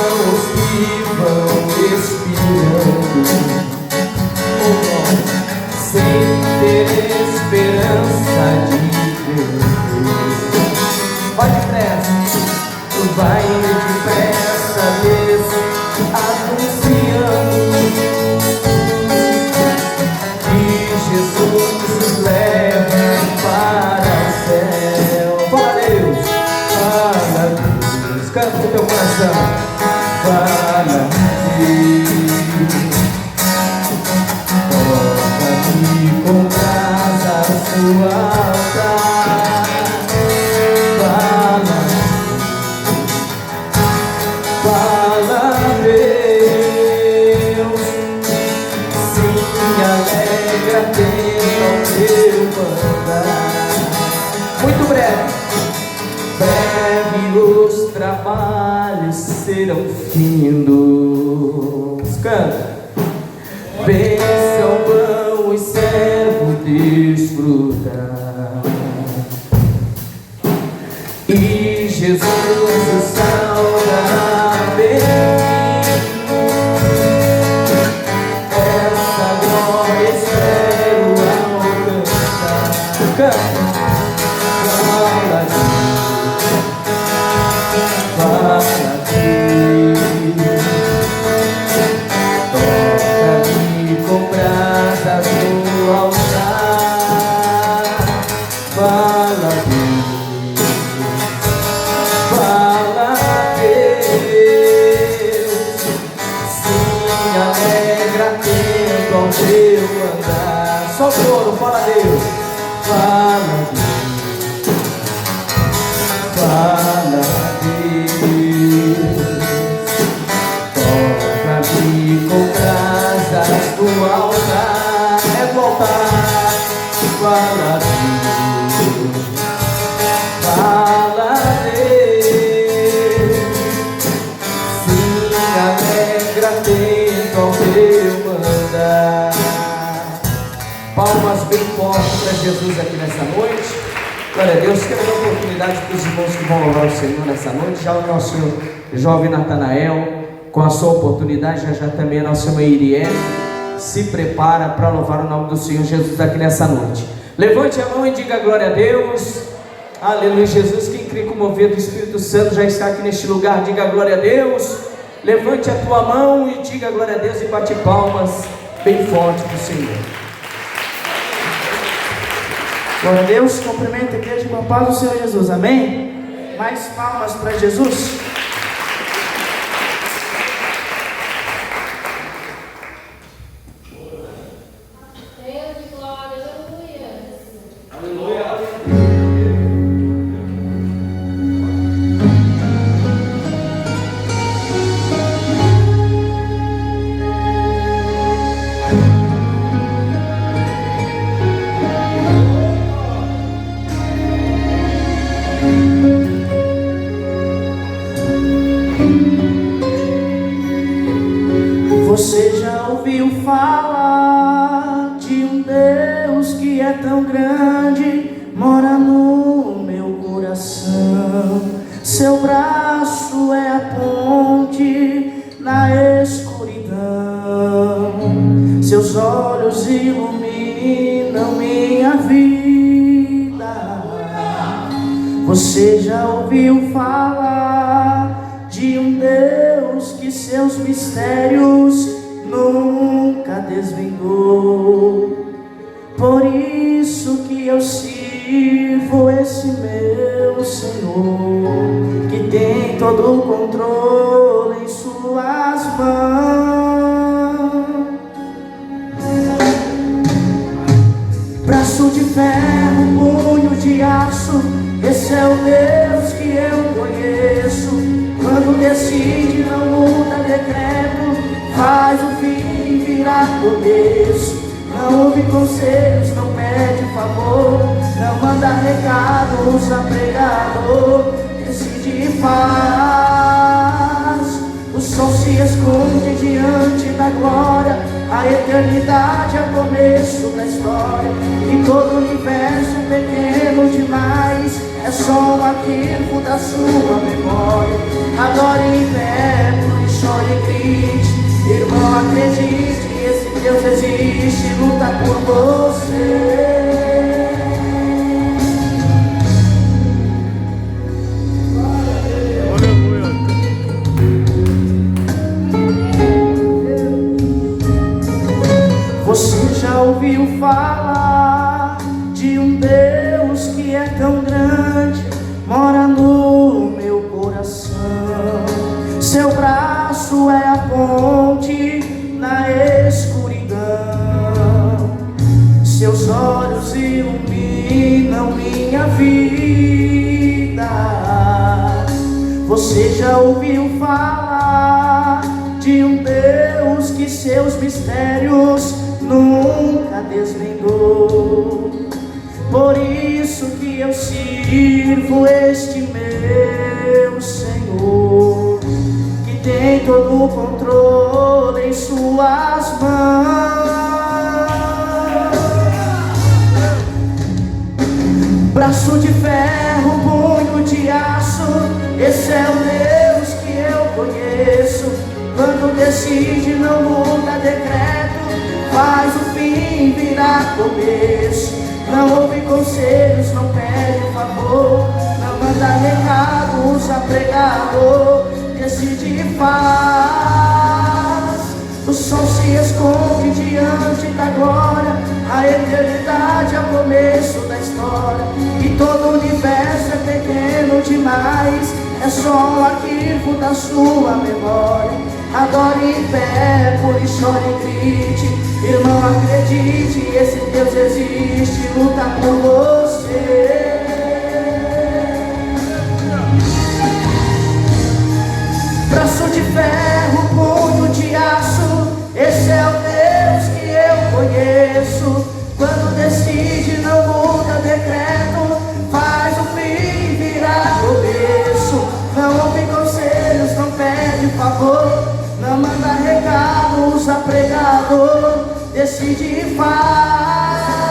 os que vão respirando, sem ter esperança de viver. Vai depressa, vai depressa, anunciando que Jesus nos leva para o céu. Fala Deus, fala Deus, canta o teu coração. Fala Deus, toca-me com brasa sua altar. Fala Deus, sim, alegra atento ao teu mandar. Muito breve os trabalhos serão findos. Canta. Bênção, pão e servo desfrutar, e Jesus o saudará bem. Essa glória espero alcançar. Canta. Fala Deus, toca-me com brasa do altar. Fala Deus, sim, alegra atento ao teu andar. Só coro, fala Deus, fala Deus, fala Deus, toca-me com brasas do altar. É do altar, fala Deus, fala Deus, sim, alegra atento ao teu mandar. Palmas bem fortes para Jesus aqui nessa noite. Glória a Deus. Quero dar oportunidade para os irmãos que vão louvar o Senhor nessa noite. Já o nosso jovem Natanael, com a sua oportunidade, já também a nossa irmã Iriel se prepara para louvar o nome do Senhor Jesus aqui nessa noite. Levante a mão e diga glória a Deus. Aleluia, Jesus. Quem crê com o mover do Espírito Santo já está aqui neste lugar, diga glória a Deus. Levante a tua mão e diga glória a Deus, e bate palmas bem forte para o Senhor. Glória a Deus, cumprimento a igreja com a paz do Senhor Jesus, amém? Mais palmas para Jesus. Deus de glória, aleluia. Aleluia. Você já ouviu falar de um Deus que é tão grande, mora no meu coração. Seu braço é a ponte na escuridão, seus olhos iluminam minha vida. Você já ouviu falar de um Deus que seus mistérios nunca desvendou? Por isso que eu sirvo esse meu Senhor, que tem todo o controle em suas mãos. Braço de ferro, punho de aço, esse é o Deus que eu conheço. Quando decide, não muda decreto, faz o fim virar começo. Não ouve conselhos, não pede favor, não manda recado, usa pregador, decide e faz. O sol se esconde diante da glória, a eternidade é o começo da história, e todo o universo pequeno demais é só um arquivo da sua memória. Adore em pé, braço é a ponte na escuridão. Seus olhos iluminam minha vida. Você já ouviu falar de um Deus que seus mistérios nunca desvendou? Por isso que eu sirvo este meu Senhor, que tem todo o controle em suas mãos. Braço de ferro, punho de aço, esse é o Deus que eu conheço. Quando decide, não muda decreto, faz o fim virar começo. Não ouve conselhos, não pede favor, não manda recado, usa pregador, decide e faz. O sol se esconde diante da glória, a eternidade é o começo da história. E todo o universo é pequeno demais, é só um arquivo da sua memória. Adore em pé, pule, chore e grite, irmão, acredite, esse Deus existe, luta por você. Braço de ferro, punho de aço, esse é o Deus que eu conheço. Quando decide, não muda decreto, faz o fim virar começo. Não ouve conselhos, não pede favor, não manda recado, usa pregador, decide e faz.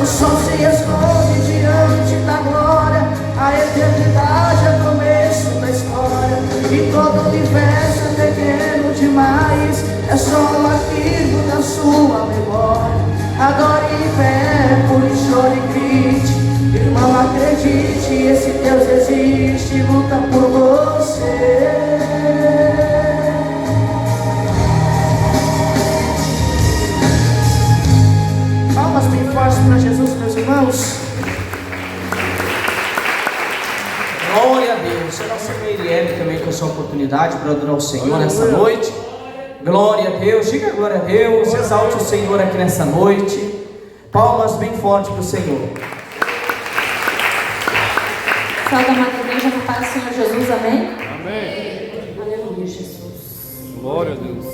O sol se esconde diante da glória, a eternidade é o começo da história. E todo o universo é pequeno demais, é só um arquivo da sua memória. Adore em pé, pule, chore e grite, irmão, acredite, esse Deus existe, luta por você. Palmas bem fortes para Jesus, meus irmãos. Glória a Deus. A nossa Meirielle também com essa oportunidade para adorar o Senhor nessa noite. Glória a Deus. Diga glória a Deus. Exalte o Senhor aqui nessa noite. Palmas bem fortes para o Senhor. Salve, amada igreja, na paz do Senhor Jesus, amém? Amém. Aleluia, Jesus. Glória a Deus.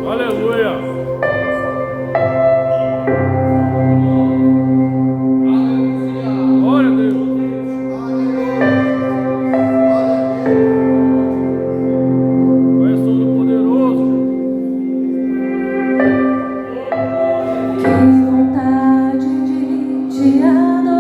Aleluia. Glória a Deus. Tu és todo poderoso. Que vontade de te adorar.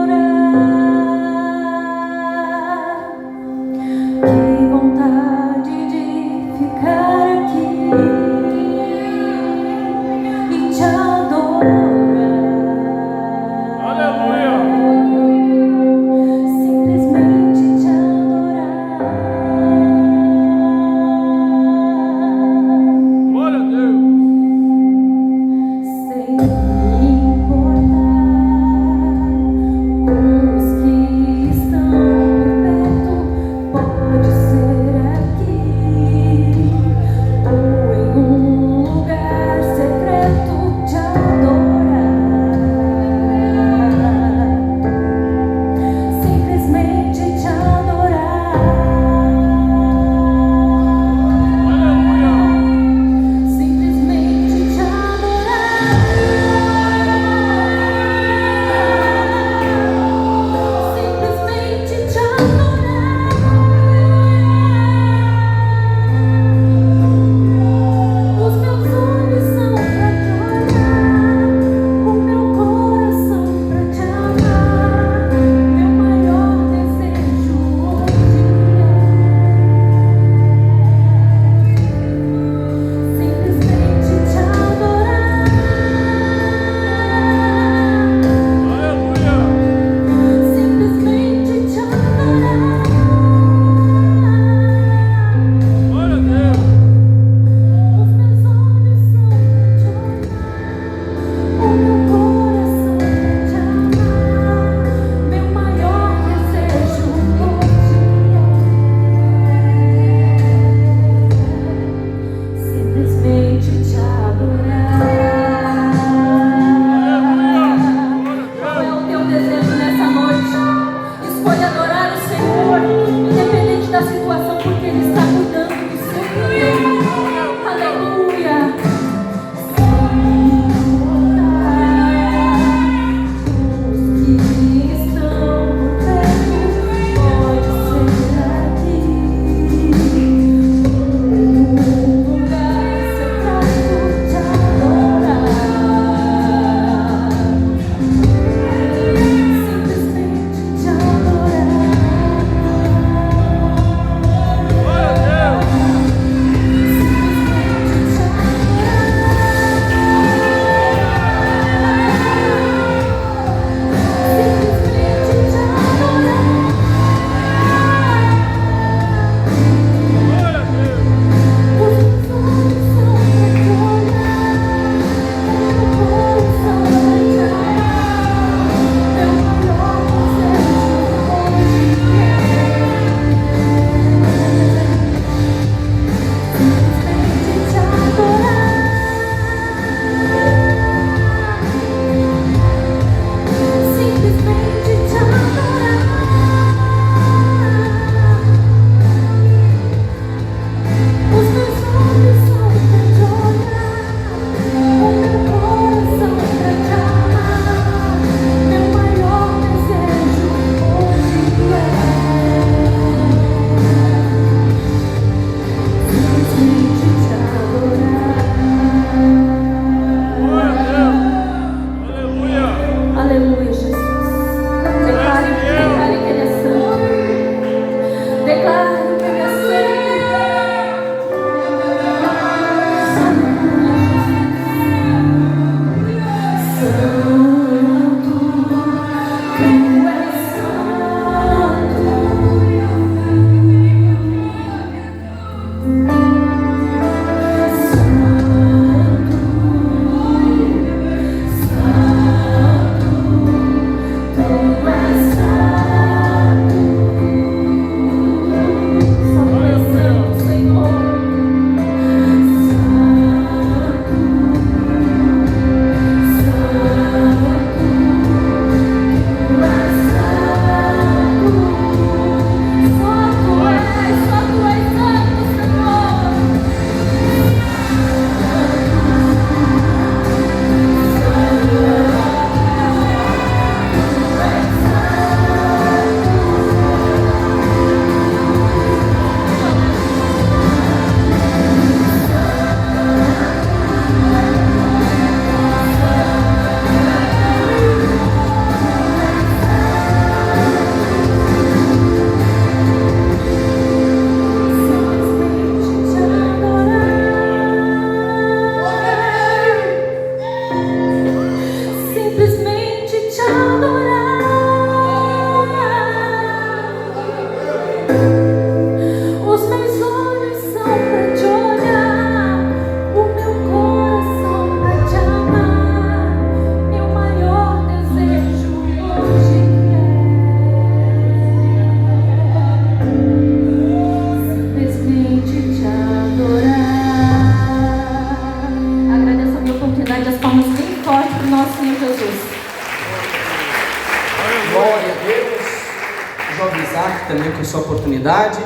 jovem Isaac também com a sua oportunidade.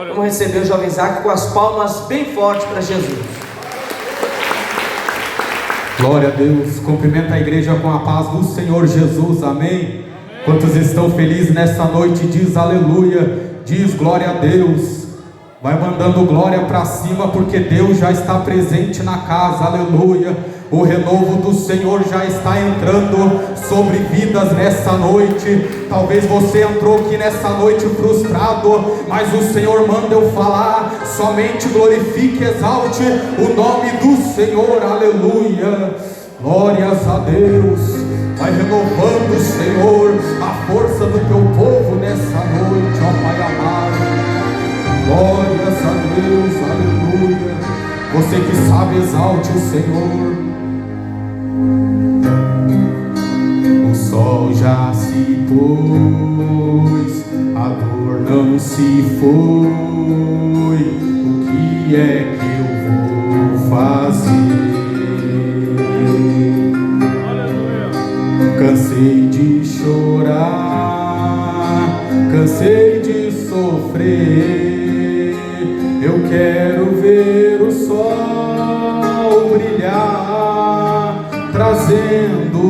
Vamos receber o jovem Isaac com as palmas bem fortes para Jesus. Glória a Deus. Cumprimenta a igreja com a paz do Senhor Jesus. Amém. Quantos estão felizes nessa noite, diz aleluia, diz glória a Deus. Vai mandando glória para cima, porque Deus já está presente na casa, aleluia. O renovo do Senhor já está entrando sobre vidas nessa noite. Talvez você entrou aqui nessa noite frustrado, mas o Senhor manda eu falar: somente glorifique, exalte o nome do Senhor, aleluia. Glórias a Deus. Vai renovando, Senhor, a força do teu povo nessa noite, ó Pai amado. Glórias a Deus, aleluia. Você que sabe, exalte o Senhor. O sol já se pôs, a dor não se foi. O que é que eu vou fazer? Cansei de chorar, cansei de sofrer. Eu quero ver o sol brilhar, trazendo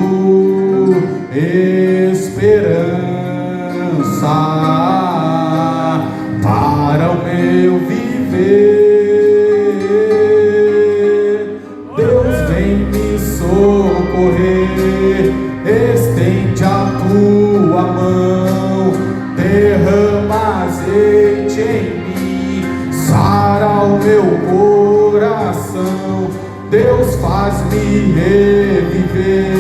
esperança para o meu viver. Deus vem me socorrer, estende a tua mão, derrama azeite em mim, sara o meu coração. Deus faz-me reviver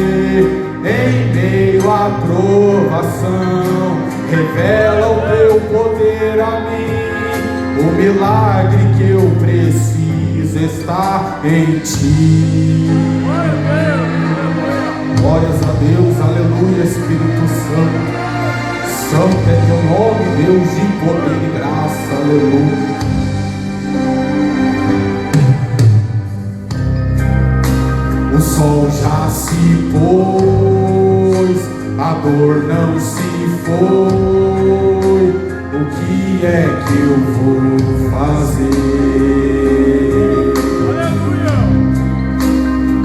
em meio à provação, revela o teu poder a mim. O milagre que eu preciso está em ti. Glórias a Deus, aleluia. Espírito Santo, santo é teu nome, Deus de poder e graça, aleluia. O sol já se pôs, a dor não se foi. O que é que eu vou fazer?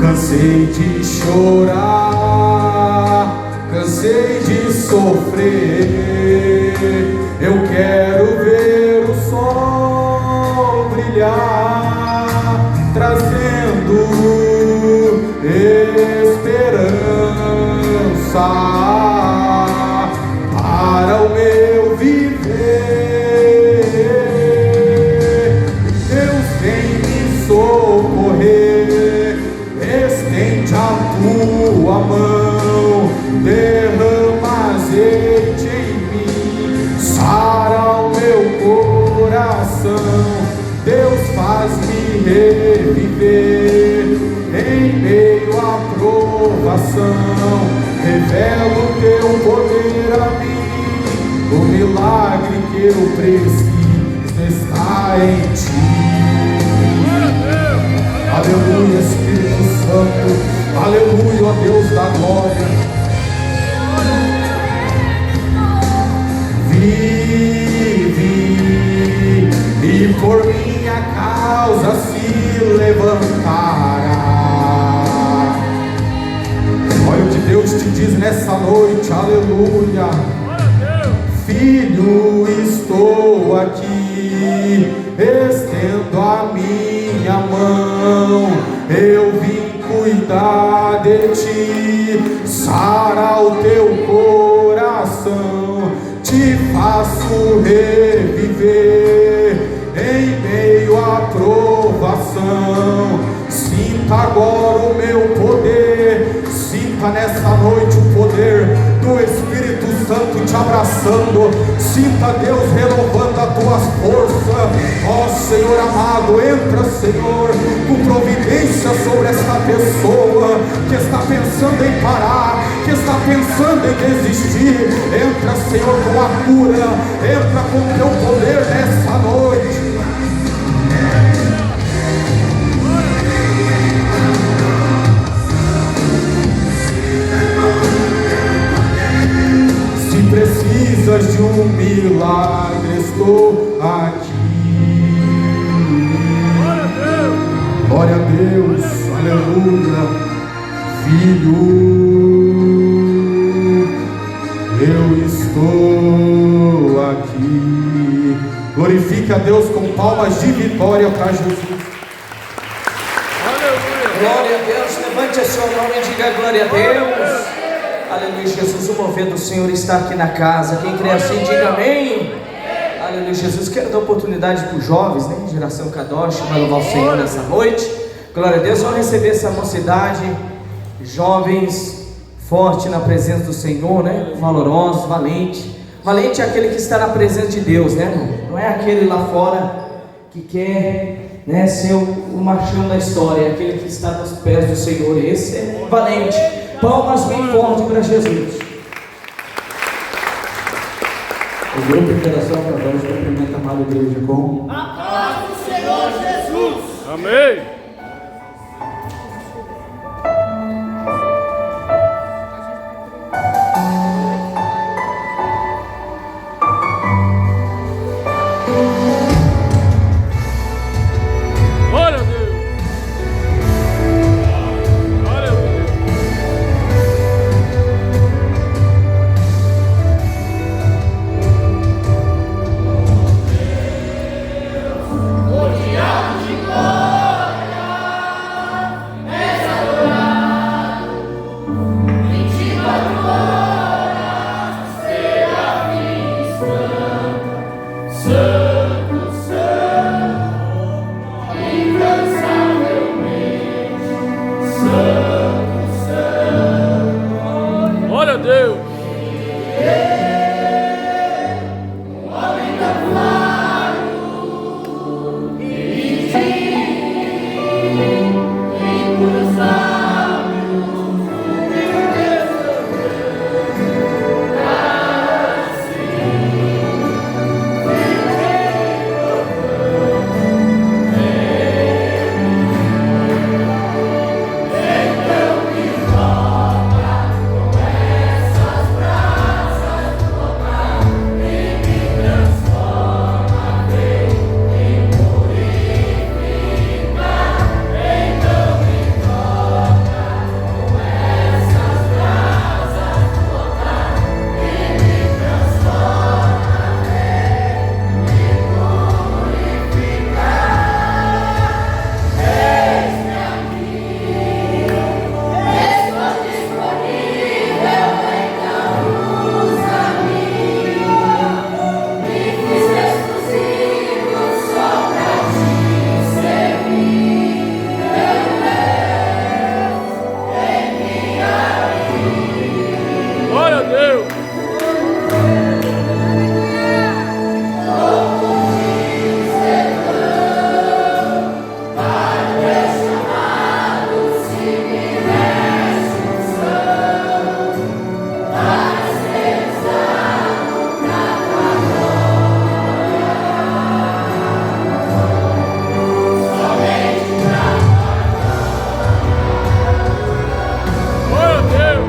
Cansei de chorar, cansei de sofrer. Eu quero ver o sol brilhar, trazendo esperança para o meu viver. Deus vem me socorrer, estende a tua mão, derrama azeite em mim, sara o meu coração. Deus faz-me reviver em meio à provação, revela o teu poder a mim. O milagre que eu preciso está em ti. Aleluia, Espírito Santo, aleluia, ó Deus da glória. Vive e por minha causa se levantará. Olha o que Deus te diz nessa noite, aleluia. Filho, estou aqui, estendo a minha mão, eu vim cuidar de ti, sara o teu coração, te faço reviver em meio à provação. Sinta agora o meu poder, sinta nessa noite o poder do Espírito Santo te abraçando. Sinta Deus renovando as tuas forças. Ó Senhor amado, entra, Senhor, com providência sobre esta pessoa que está pensando em parar, que está pensando em desistir. Entra, Senhor, com a cura, entra com o teu poder nessa noite. Se precisa precisas de um milagre, estou aqui. Glória a Deus, aleluia. Filho, eu estou aqui. Glorifique a Deus com palmas de vitória para Jesus. Glória a Deus, levante o seu nome e diga glória a Deus. Aleluia, Jesus, o mover do Senhor está aqui na casa. Quem crê assim, diga amém. Aleluia, Jesus, quero dar oportunidade para os jovens, né? Geração Kadosh, para louvar o Senhor nessa noite. Glória a Deus, vamos receber essa mocidade, jovens, forte na presença do Senhor, né? Valorosos, valente. Valente é aquele que está na presença de Deus, né? Não é aquele lá fora que quer, né, ser o machão da história, é aquele que está nos pés do Senhor. Esse é valente. Palmas bem forte para Jesus. O grupo Interação Kadosh cumprimenta a amada igreja com A paz do Senhor Jesus. Amém. Glória a Deus. Aleluia. Glória a Deus. Glória a Deus. Glória a Deus.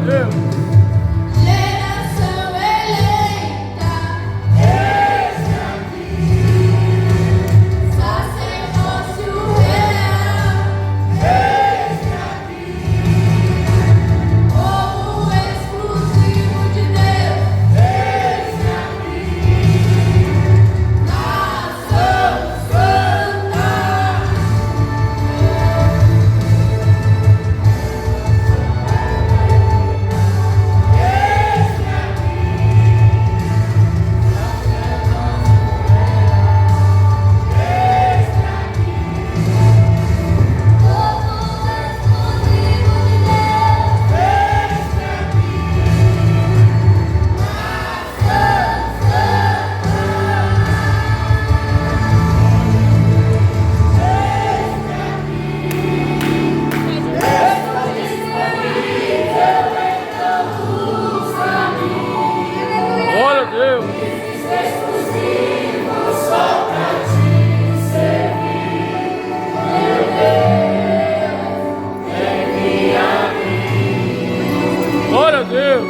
Deus. Geração eleita, eis-me aqui. Sacerdócio real, eis-me aqui. Povo exclusivo de Deus, eis-me aqui. Nação santa. Glória a Deus. Glória a Deus.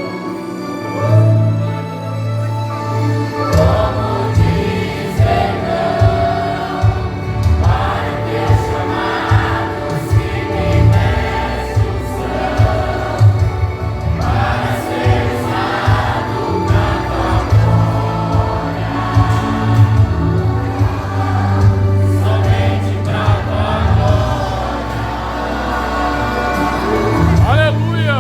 Aleluia.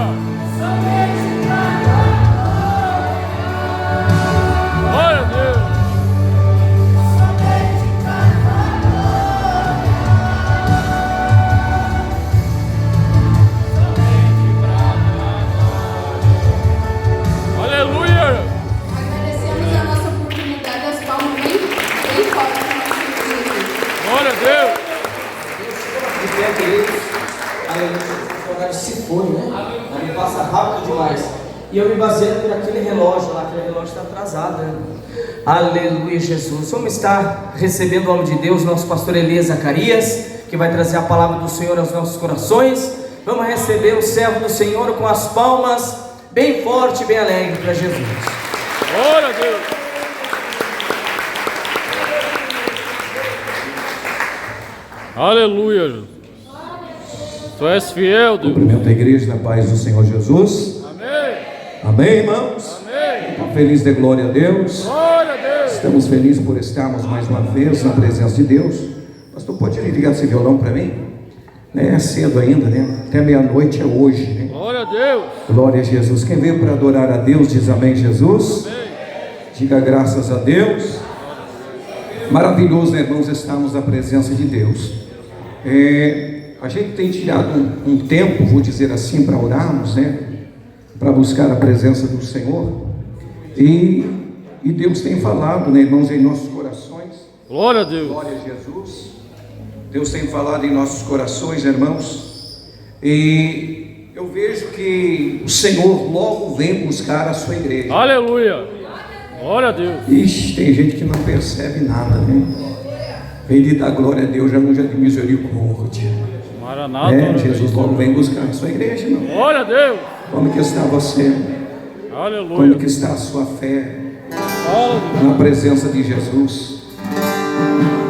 Glória a Deus. Aleluia. Agradecemos a nossa oportunidade, as palmas bem fortes para o nosso Jesus. Glória a Deus. De pé, queridos. Aleluia. O horário se foi, né? Ele passa rápido demais. E eu me baseio por aquele relógio lá, aquele relógio está atrasado, né? Aleluia, Jesus. Vamos estar recebendo o nome de Deus, nosso pastor Elias Zacarias, que vai trazer a palavra do Senhor aos nossos corações. Vamos receber o servo do Senhor com as palmas bem forte, bem alegre para Jesus. Glória a Deus. Aleluia, Jesus. Tu és fiel, Deus. Cumprimento a igreja na paz do Senhor Jesus. Amém. Amém, irmãos? Amém. Estão felizes de glória a Deus. Glória a Deus. Estamos felizes por estarmos mais uma vez na presença de Deus. Pastor, pode ligar esse violão para mim? É cedo ainda, né? Até meia-noite é hoje, né? Glória a Deus. Glória a Jesus. Quem veio para adorar a Deus diz amém, Jesus. Amém. Diga graças a Deus. Maravilhoso, né, irmãos, estarmos na presença de Deus. A gente tem tirado um tempo, vou dizer assim, para orarmos, né? Para buscar a presença do Senhor. E Deus tem falado, né, irmãos, em nossos corações. Glória a Deus. Glória a Jesus. Deus tem falado em nossos corações, irmãos. E eu vejo que o Senhor logo vem buscar a sua igreja. Aleluia. Glória a Deus. Ixi, tem gente que não percebe nada, né? Vem de dar glória a Deus, já não já de misericórdia. Maranata. Jesus logo vem buscar a sua igreja, irmão. Glória a Deus. Como que está você? Como Aleluia. que está a sua fé Aleluia. na presença de Jesus?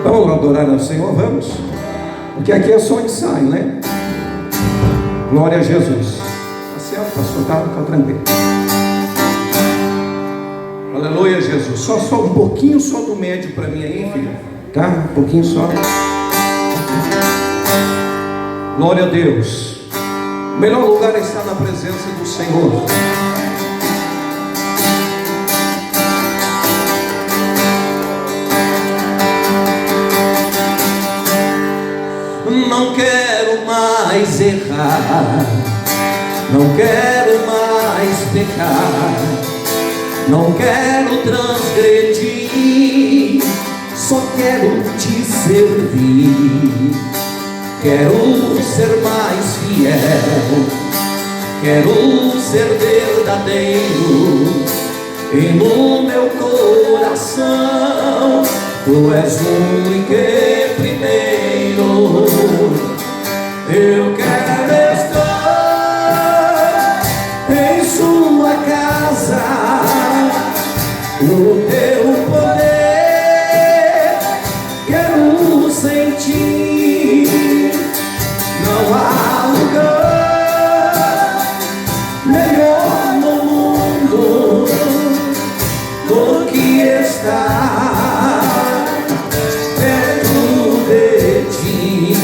Vamos adorar ao Senhor, vamos? Porque aqui é só ensaio, né? Glória a Jesus. Tá certo, pastor? Tá tranquilo. Aleluia, Jesus. Só um pouquinho só do médio para mim aí, filho. Tá? Um pouquinho só. Glória a Deus. O melhor lugar é estar na presença do Senhor. Não quero mais errar, não quero mais pecar, não quero transgredir, só quero te servir. Quero ser mais fiel, quero ser verdadeiro, e no meu coração tu és único e primeiro. Eu quero estar em casa, o teu poder quero sentir. Não há lugar melhor no mundo do que estar perto de ti.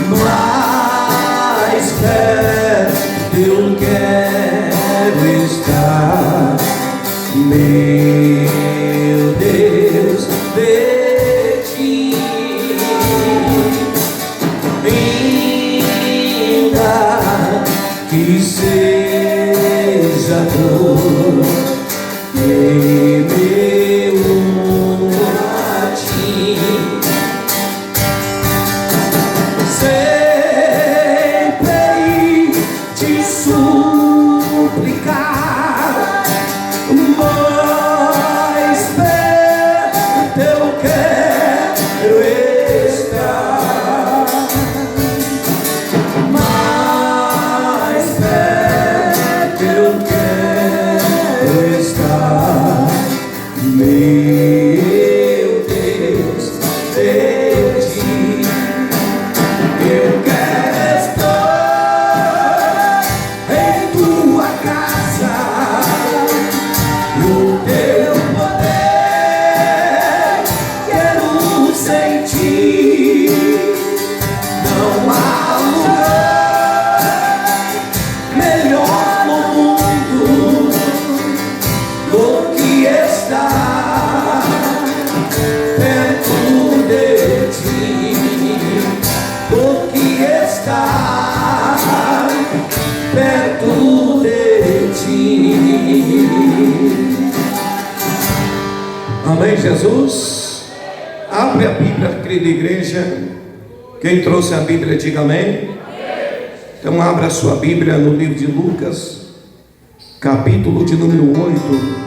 Mais perto eu quero estar, meu Deus, de ti. Ainda que seja dor que me una a ti, sempre te suplicar, mais perto eu quero estar, mais perto eu quero estar, meu Deus, de ti. Eu quero estar em tua casa, no teu poder quero sentir. Não há lugar melhor no mundo do que estar perto de ti, do que estar perto de ti. Amém, Jesus? Abre a Bíblia, querida igreja. Quem trouxe a Bíblia, diga amém. Então abra a sua Bíblia no livro de Lucas, capítulo de número 8.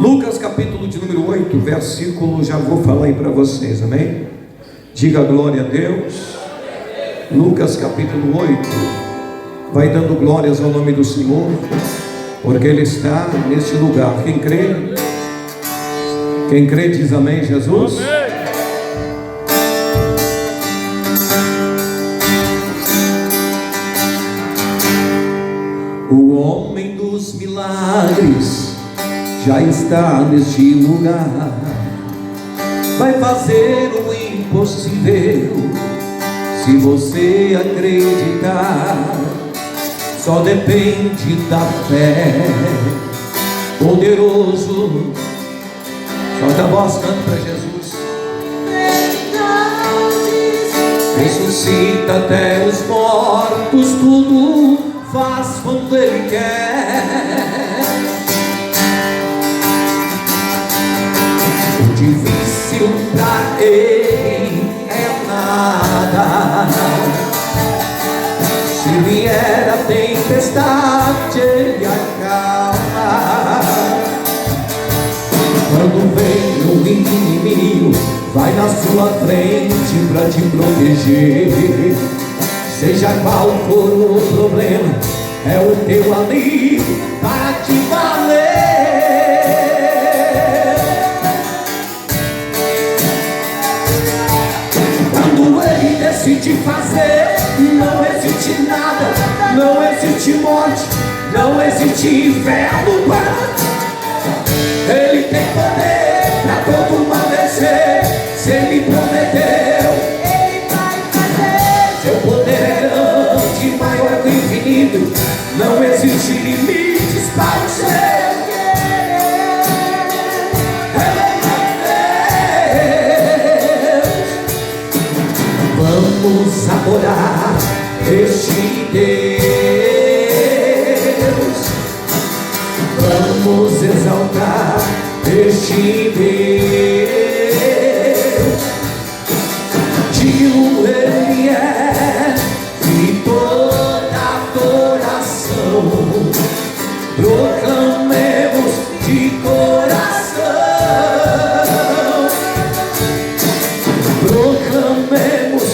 Lucas, capítulo de número 8, versículo, já vou falar aí para vocês, amém? Diga glória a Deus. Lucas, capítulo 8, vai dando glórias ao nome do Senhor, porque Ele está neste lugar. Quem crê? Quem crê diz amém, Jesus? O homem dos milagres já está neste lugar. Vai fazer o impossível, se você acreditar. Só depende da fé. Poderoso, solta a voz, canta para Jesus. Ressuscita até os mortos, tudo faz quando Ele quer. O difícil pra Ele é nada. Se vier a tempestade, Ele acalma. Quando vem o inimigo, vai na sua frente pra te proteger. Seja qual for o problema, é o teu amigo para te valer. Quando Ele decide fazer, não existe nada, não existe morte, não existe inferno. Ele tem poder pra todo mal vencer. Se Ele prometeu, Ele vai fazer. Seu poder é grande, maior que o infinito. Não existe limites para o seu querer. Ele é Deus. Vamos adorar este Deus. Vamos exaltar este Deus. Digo Ele é de toda adoração. Proclamemos de coração. Proclamemos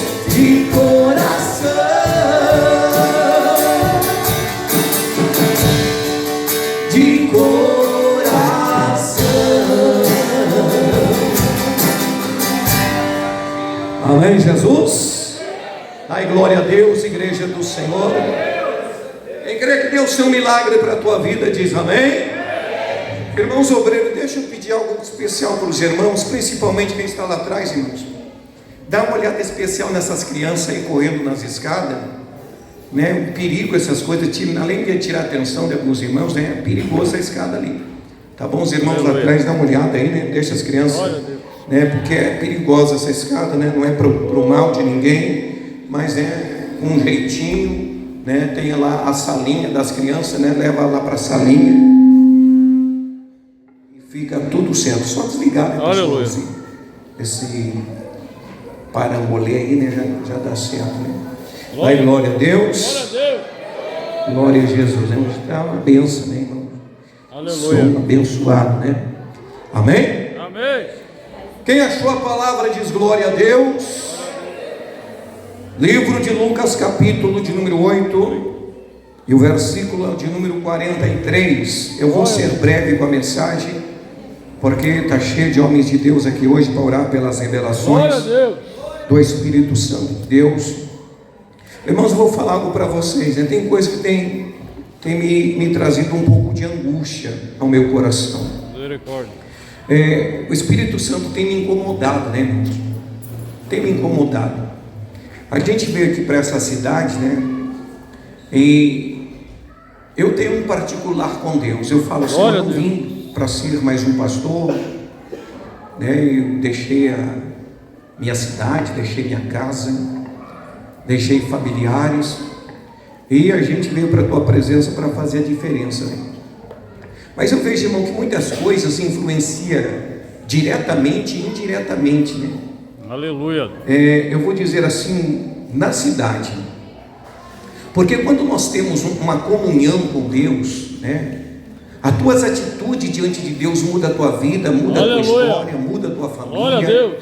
Amém, Jesus? Dai glória a Deus, igreja do Senhor. Quem crê que Deus tem um milagre para a tua vida, diz amém. Irmãos obreiros, deixa eu pedir algo especial para os irmãos, principalmente quem está lá atrás, irmãos. Dá uma olhada especial nessas crianças aí correndo nas escadas, né? Um perigo essas coisas, além de tirar a atenção de alguns irmãos, né? É perigoso a escada ali. Tá bom, os irmãos lá atrás, dá uma olhada aí, né? Deixa as crianças, né? Porque é perigosa essa escada, né? Não é pro mal de ninguém, mas é com um jeitinho, né? Tem lá a salinha das crianças, né? Leva lá para a salinha. Fica tudo certo, só desligar, né, pessoal, esse parangolê aí, né, já dá certo, né? Dai glória a Deus. Glória a Jesus, né? É uma benção, né, irmão? Aleluia. Sou abençoado, né? Amém? Amém. Quem achou a palavra diz glória a Deus. Livro de Lucas, capítulo de número 8 e o versículo de número 43. Eu vou ser breve com a mensagem, porque está cheio de homens de Deus aqui hoje para orar pelas revelações do Espírito Santo de Deus. Irmãos, eu vou falar algo para vocês, né? Tem coisa que tem me trazido um pouco de angústia ao meu coração. O Espírito Santo tem me incomodado, né, irmãos? Tem me incomodado. A gente veio aqui para essa cidade, né? E eu tenho um particular com Deus. Eu falo assim, eu não vim para ser mais um pastor, né? Eu deixei a minha cidade, deixei minha casa, deixei familiares, e a gente veio para a tua presença para fazer a diferença, né? Mas eu vejo, irmão, que muitas coisas influenciam diretamente e indiretamente, né? Aleluia. Eu vou dizer assim, na cidade, porque quando nós temos uma comunhão com Deus, né? As tuas atitudes diante de Deus muda a tua vida, muda a tua história, muda a tua família,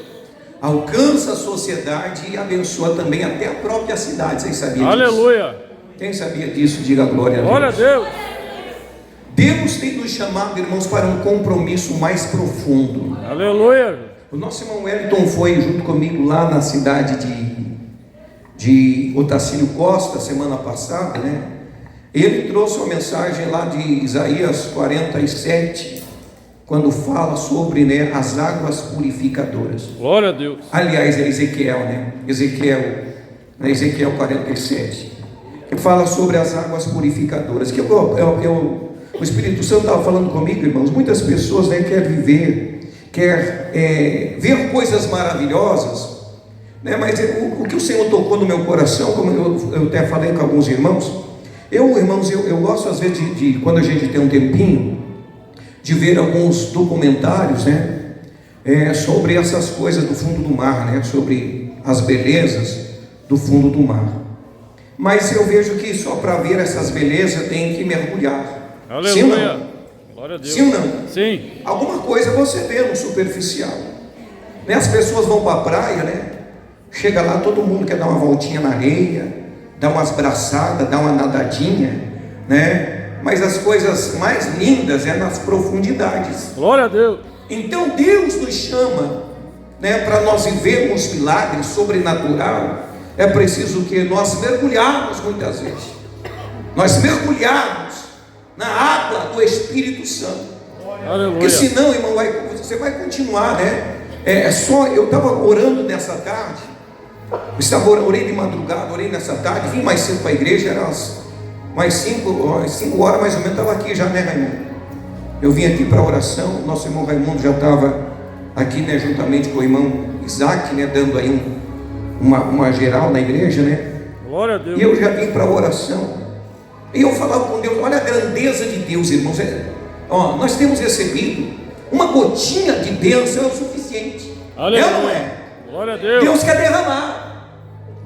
alcança a sociedade e abençoa também até a própria cidade. Vocês sabiam disso? Aleluia. Quem sabia disso, diga glória a Deus. Glória a Deus. Deus tem nos chamado, irmãos, para um compromisso mais profundo. Aleluia. O nosso irmão Wellington foi junto comigo lá na cidade de Otacílio Costa, semana passada, né? Ele trouxe uma mensagem lá de Isaías 47, quando fala sobre, né, as águas purificadoras. Glória a Deus. Aliás, é Ezequiel, né? Ezequiel 47, que fala sobre as águas purificadoras. Que o Espírito Santo estava falando comigo, irmãos. Muitas pessoas, né, querem ver coisas maravilhosas, né? Mas o que o Senhor tocou no meu coração, como eu até falei com alguns irmãos, eu gosto às vezes de quando a gente tem um tempinho, de ver alguns documentários, né, sobre essas coisas do fundo do mar, né, sobre as belezas do fundo do mar. Mas eu vejo que só para ver essas belezas tem que mergulhar. Aleluia. Sim ou não? Glória a Deus. Sim ou não? Sim. Alguma coisa você vê no superficial, né? As pessoas vão para a praia, né? Chega lá, todo mundo quer dar uma voltinha na areia, dá umas braçadas, dá uma nadadinha, né? Mas as coisas mais lindas é nas profundidades. Glória a Deus. Então Deus nos chama, né, para nós vivermos milagres sobrenatural. É preciso que nós mergulharmos muitas vezes. Nós mergulharmos na água do Espírito Santo. Aleluia. Porque senão, irmão, você vai continuar, né? Eu estava orando nessa tarde. Orei de madrugada, orei nessa tarde, vim mais cedo para a igreja, era mais 5 horas mais ou menos, estava aqui já, né, Raimundo? Eu vim aqui para a oração, nosso irmão Raimundo já estava aqui, né, juntamente com o irmão Isaac, né, dando aí uma geral na igreja, né? Glória a Deus. E eu já vim para a oração, e eu falava com Deus, olha a grandeza de Deus, irmãos. Nós temos recebido uma gotinha de bênção, é o suficiente. Aleluia. Não é? Glória a Deus. Deus quer derramar.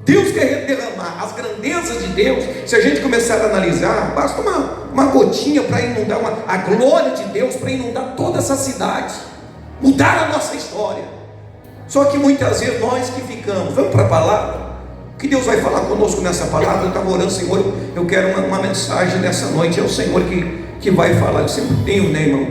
Deus quer derramar as grandezas de Deus. Se a gente começar a analisar, basta uma gotinha para inundar, a glória de Deus para inundar toda essa cidade, mudar a nossa história. Só que muitas vezes nós que ficamos, vamos para a palavra, o que Deus vai falar conosco nessa palavra? Eu estava orando, Senhor, eu quero uma mensagem nessa noite, é o Senhor que vai falar. Eu sempre tenho, né, irmão,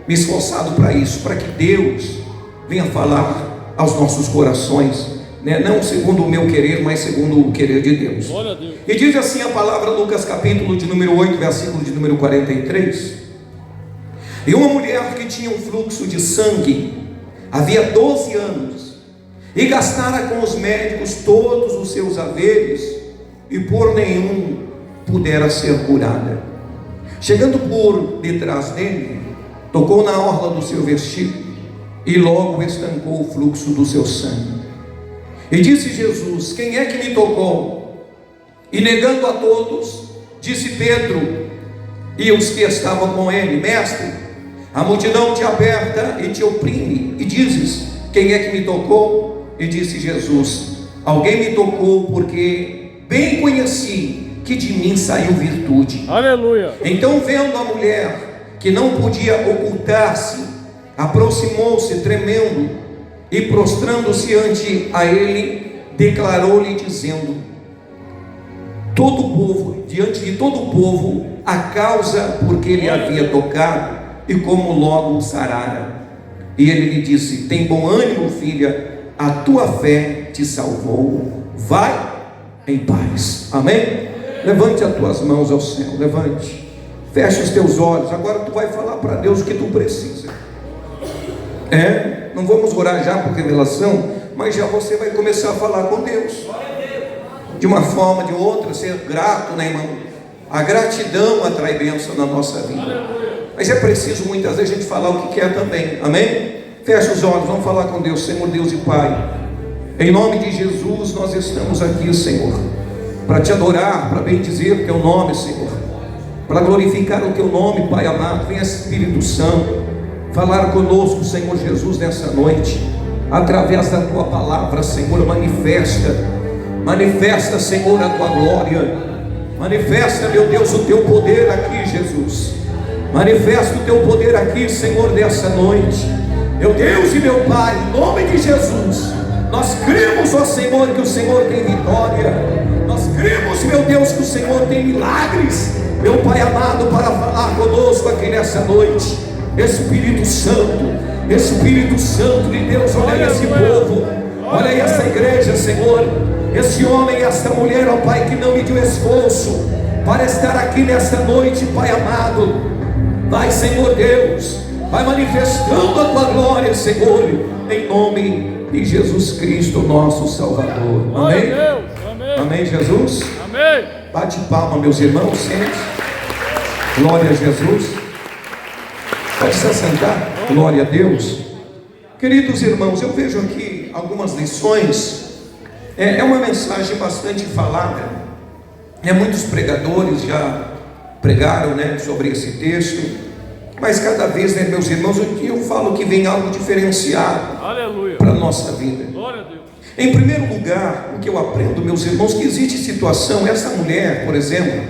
me esforçado para isso, para que Deus venha falar aos nossos corações né? Não segundo o meu querer, mas segundo o querer de Deus. Glória a Deus. E diz assim a palavra, Lucas capítulo de número 8, versículo de número 43. E uma mulher que tinha um fluxo de sangue havia 12 anos, e gastara com os médicos todos os seus haveres, e por nenhum pudera ser curada. Chegando por detrás dele, tocou na orla do seu vestido, e logo estancou o fluxo do seu sangue. E disse Jesus: quem é que me tocou? E negando a todos, disse Pedro e os que estavam com ele: mestre, a multidão te aperta e te oprime, e dizes: quem é que me tocou? E disse Jesus: alguém me tocou, porque bem conheci que de mim saiu virtude. Aleluia. Então, vendo a mulher que não podia ocultar-se, aproximou-se tremendo, e prostrando-se ante a ele, declarou-lhe dizendo: todo o povo, diante de todo o povo, a causa porque ele havia tocado, e como logo o sarara. E ele lhe disse: tem bom ânimo, filha, a tua fé te salvou, vai em paz. Amém? Levante as tuas mãos ao céu, levante, feche os teus olhos. Agora tu vai falar para Deus o que tu precisa. Não vamos orar já por revelação, mas já você vai começar a falar com Deus, de uma forma ou de outra, ser grato, né, irmão? A gratidão atrai bênção na nossa vida. Mas é preciso muitas vezes a gente falar o que quer também, amém? Feche os olhos, vamos falar com Deus. Senhor Deus e Pai, em nome de Jesus nós estamos aqui, Senhor, para te adorar, para bendizer o teu nome, Senhor, para glorificar o teu nome, Pai amado. Vem Espírito Santo falar conosco, Senhor Jesus, nessa noite, através da tua palavra, Senhor. Manifesta, Senhor, a tua glória, manifesta, meu Deus, o teu poder aqui, Jesus. Manifesta o teu poder aqui, Senhor, nessa noite, meu Deus e meu Pai, em nome de Jesus. Nós cremos, ó Senhor, que o Senhor tem vitória. Nós cremos, meu Deus, que o Senhor tem milagres, meu Pai amado, para falar conosco aqui nessa noite. Espírito Santo de Deus, olha aí esse povo, olha aí essa igreja, Senhor, esse homem e essa mulher, ó Pai, que não mediu esforço para estar aqui nesta noite, Pai amado. Vai, Senhor Deus, vai manifestando a tua glória, Senhor, em nome de Jesus Cristo, nosso Salvador. Amém? Amém, Jesus? Amém. Bate palma, meus irmãos, sente. Glória a Jesus. Pode se assentar. Glória a Deus. Queridos irmãos, eu vejo aqui algumas lições. É uma mensagem bastante falada. Muitos pregadores já pregaram, né, sobre esse texto. Mas cada vez, né, meus irmãos, eu falo que vem algo diferenciado para a nossa vida. Glória a Deus. Em primeiro lugar, o que eu aprendo, meus irmãos, que existe situação. Essa mulher, por exemplo,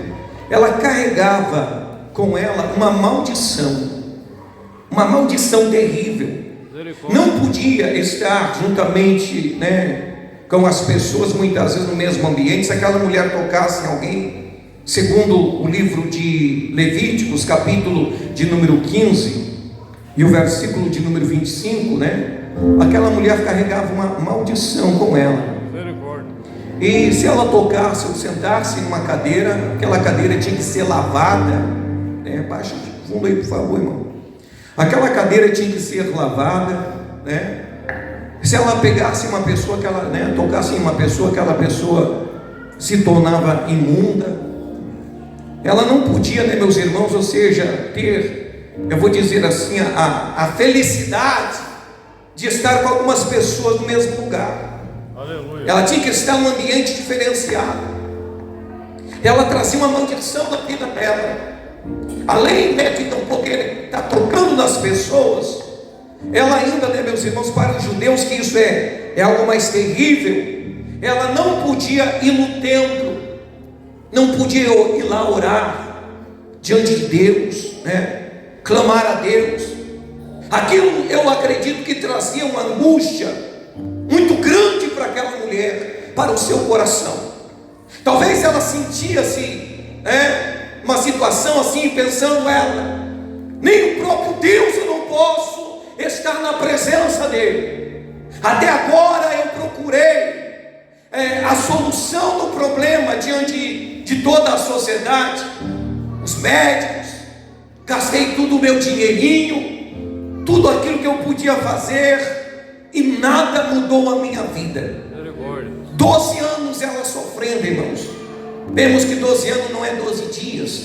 ela carregava com ela uma maldição terrível. Não podia estar juntamente, né, com as pessoas, muitas vezes no mesmo ambiente. Se aquela mulher tocasse em alguém, segundo o livro de Levíticos, capítulo de número 15 e o versículo de número 25, né, aquela mulher carregava uma maldição com ela. E se ela tocasse ou sentasse em uma cadeira, aquela cadeira tinha que ser lavada, né? Baixa de fundo aí, por favor, irmão. Aquela cadeira tinha que ser lavada, né? Se ela pegasse uma pessoa, que ela, né, tocasse em uma pessoa, aquela pessoa se tornava imunda. Ela não podia, né, meus irmãos, ou seja, ter, eu vou dizer assim, a felicidade de estar com algumas pessoas no mesmo lugar. Aleluia. Ela tinha que estar num ambiente diferenciado. Ela trazia uma maldição na vida dela. Além, né, de não poder estar tocando nas pessoas, ela ainda, né, meus irmãos, para os judeus, que isso é algo mais terrível, ela não podia ir no templo, não podia ir lá orar diante de Deus, né, clamar a Deus. Aquilo, eu acredito que trazia uma angústia muito grande para aquela mulher, para o seu coração. Talvez ela sentia-se, né, uma situação assim, pensando ela: nem o próprio Deus eu não posso estar na presença dele. Até agora eu procurei solução do problema diante de toda a sociedade, os médicos, gastei tudo o meu dinheirinho, tudo aquilo que eu podia fazer, e nada mudou a minha vida. 12 anos ela sofrendo, irmãos. Vemos que 12 anos não é 12 dias.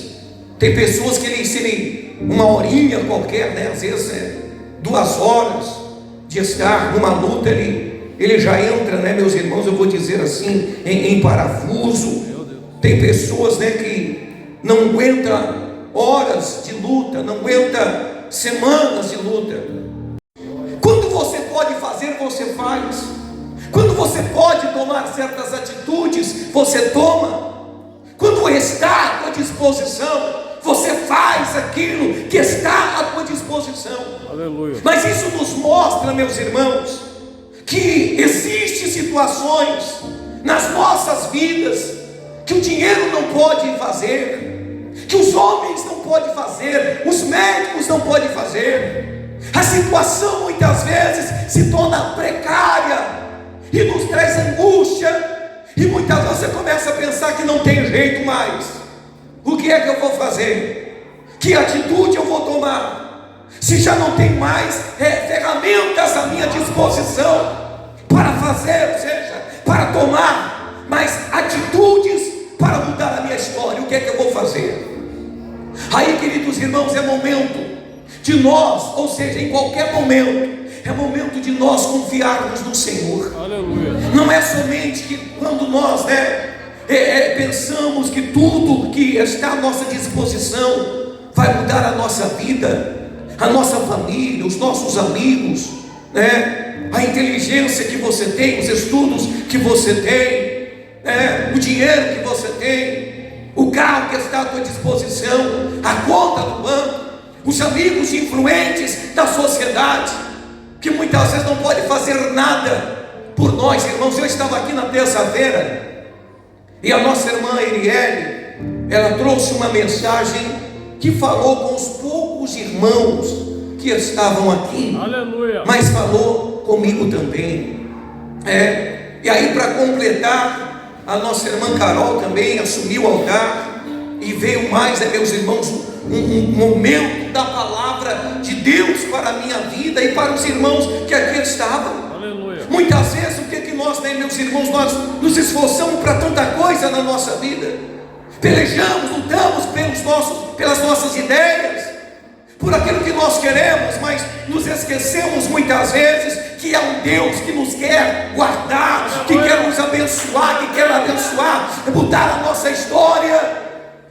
Tem pessoas que se uma horinha qualquer, né? Às vezes 2 horas de estar numa luta, ele já entra, né, meus irmãos, eu vou dizer assim, em parafuso. Tem pessoas, né, que não aguenta horas de luta, não aguenta semanas de luta. Quando você pode fazer, você faz. Quando você pode tomar certas atitudes, você toma. Quando está à tua disposição, você faz aquilo que está à tua disposição. Aleluia. Mas isso nos mostra, meus irmãos, que existem situações nas nossas vidas que o dinheiro não pode fazer, que os homens não podem fazer, os médicos não podem fazer. A situação muitas vezes se torna precária e nos traz angústia, e muitas vezes você começa a pensar que não tem jeito mais. O que é que eu vou fazer? Que atitude eu vou tomar? Se já não tem mais ferramentas à minha disposição para fazer, ou seja, para tomar mais atitudes para mudar a minha história, o que é que eu vou fazer? Aí, queridos irmãos, é momento de nós, ou seja, em qualquer momento, é momento de nós confiarmos no Senhor. Aleluia. Não é somente que quando nós pensamos que tudo que está à nossa disposição vai mudar a nossa vida, a nossa família, os nossos amigos, né? A inteligência que você tem, os estudos que você tem, o dinheiro que você tem, o carro que está à tua disposição, a conta do banco, os amigos influentes da sociedade, que muitas vezes não pode fazer nada por nós, irmãos. Eu estava aqui na terça-feira e a nossa irmã Iriele, ela trouxe uma mensagem que falou com os poucos irmãos que estavam aqui. Aleluia. Mas falou comigo também. E aí, para completar, a nossa irmã Carol também assumiu o altar e veio mais, meus irmãos, um momento da palavra de Deus para a minha vida e para os irmãos que aqui estavam. Aleluia. Muitas vezes, o que nós, meus irmãos, nós nos esforçamos para tanta coisa na nossa vida, pelejamos, lutamos pelas nossas ideias, por aquilo que nós queremos, mas nos esquecemos muitas vezes que é um Deus que nos quer guardar, que quer nos abençoar, que quer abençoar, mudar a nossa história.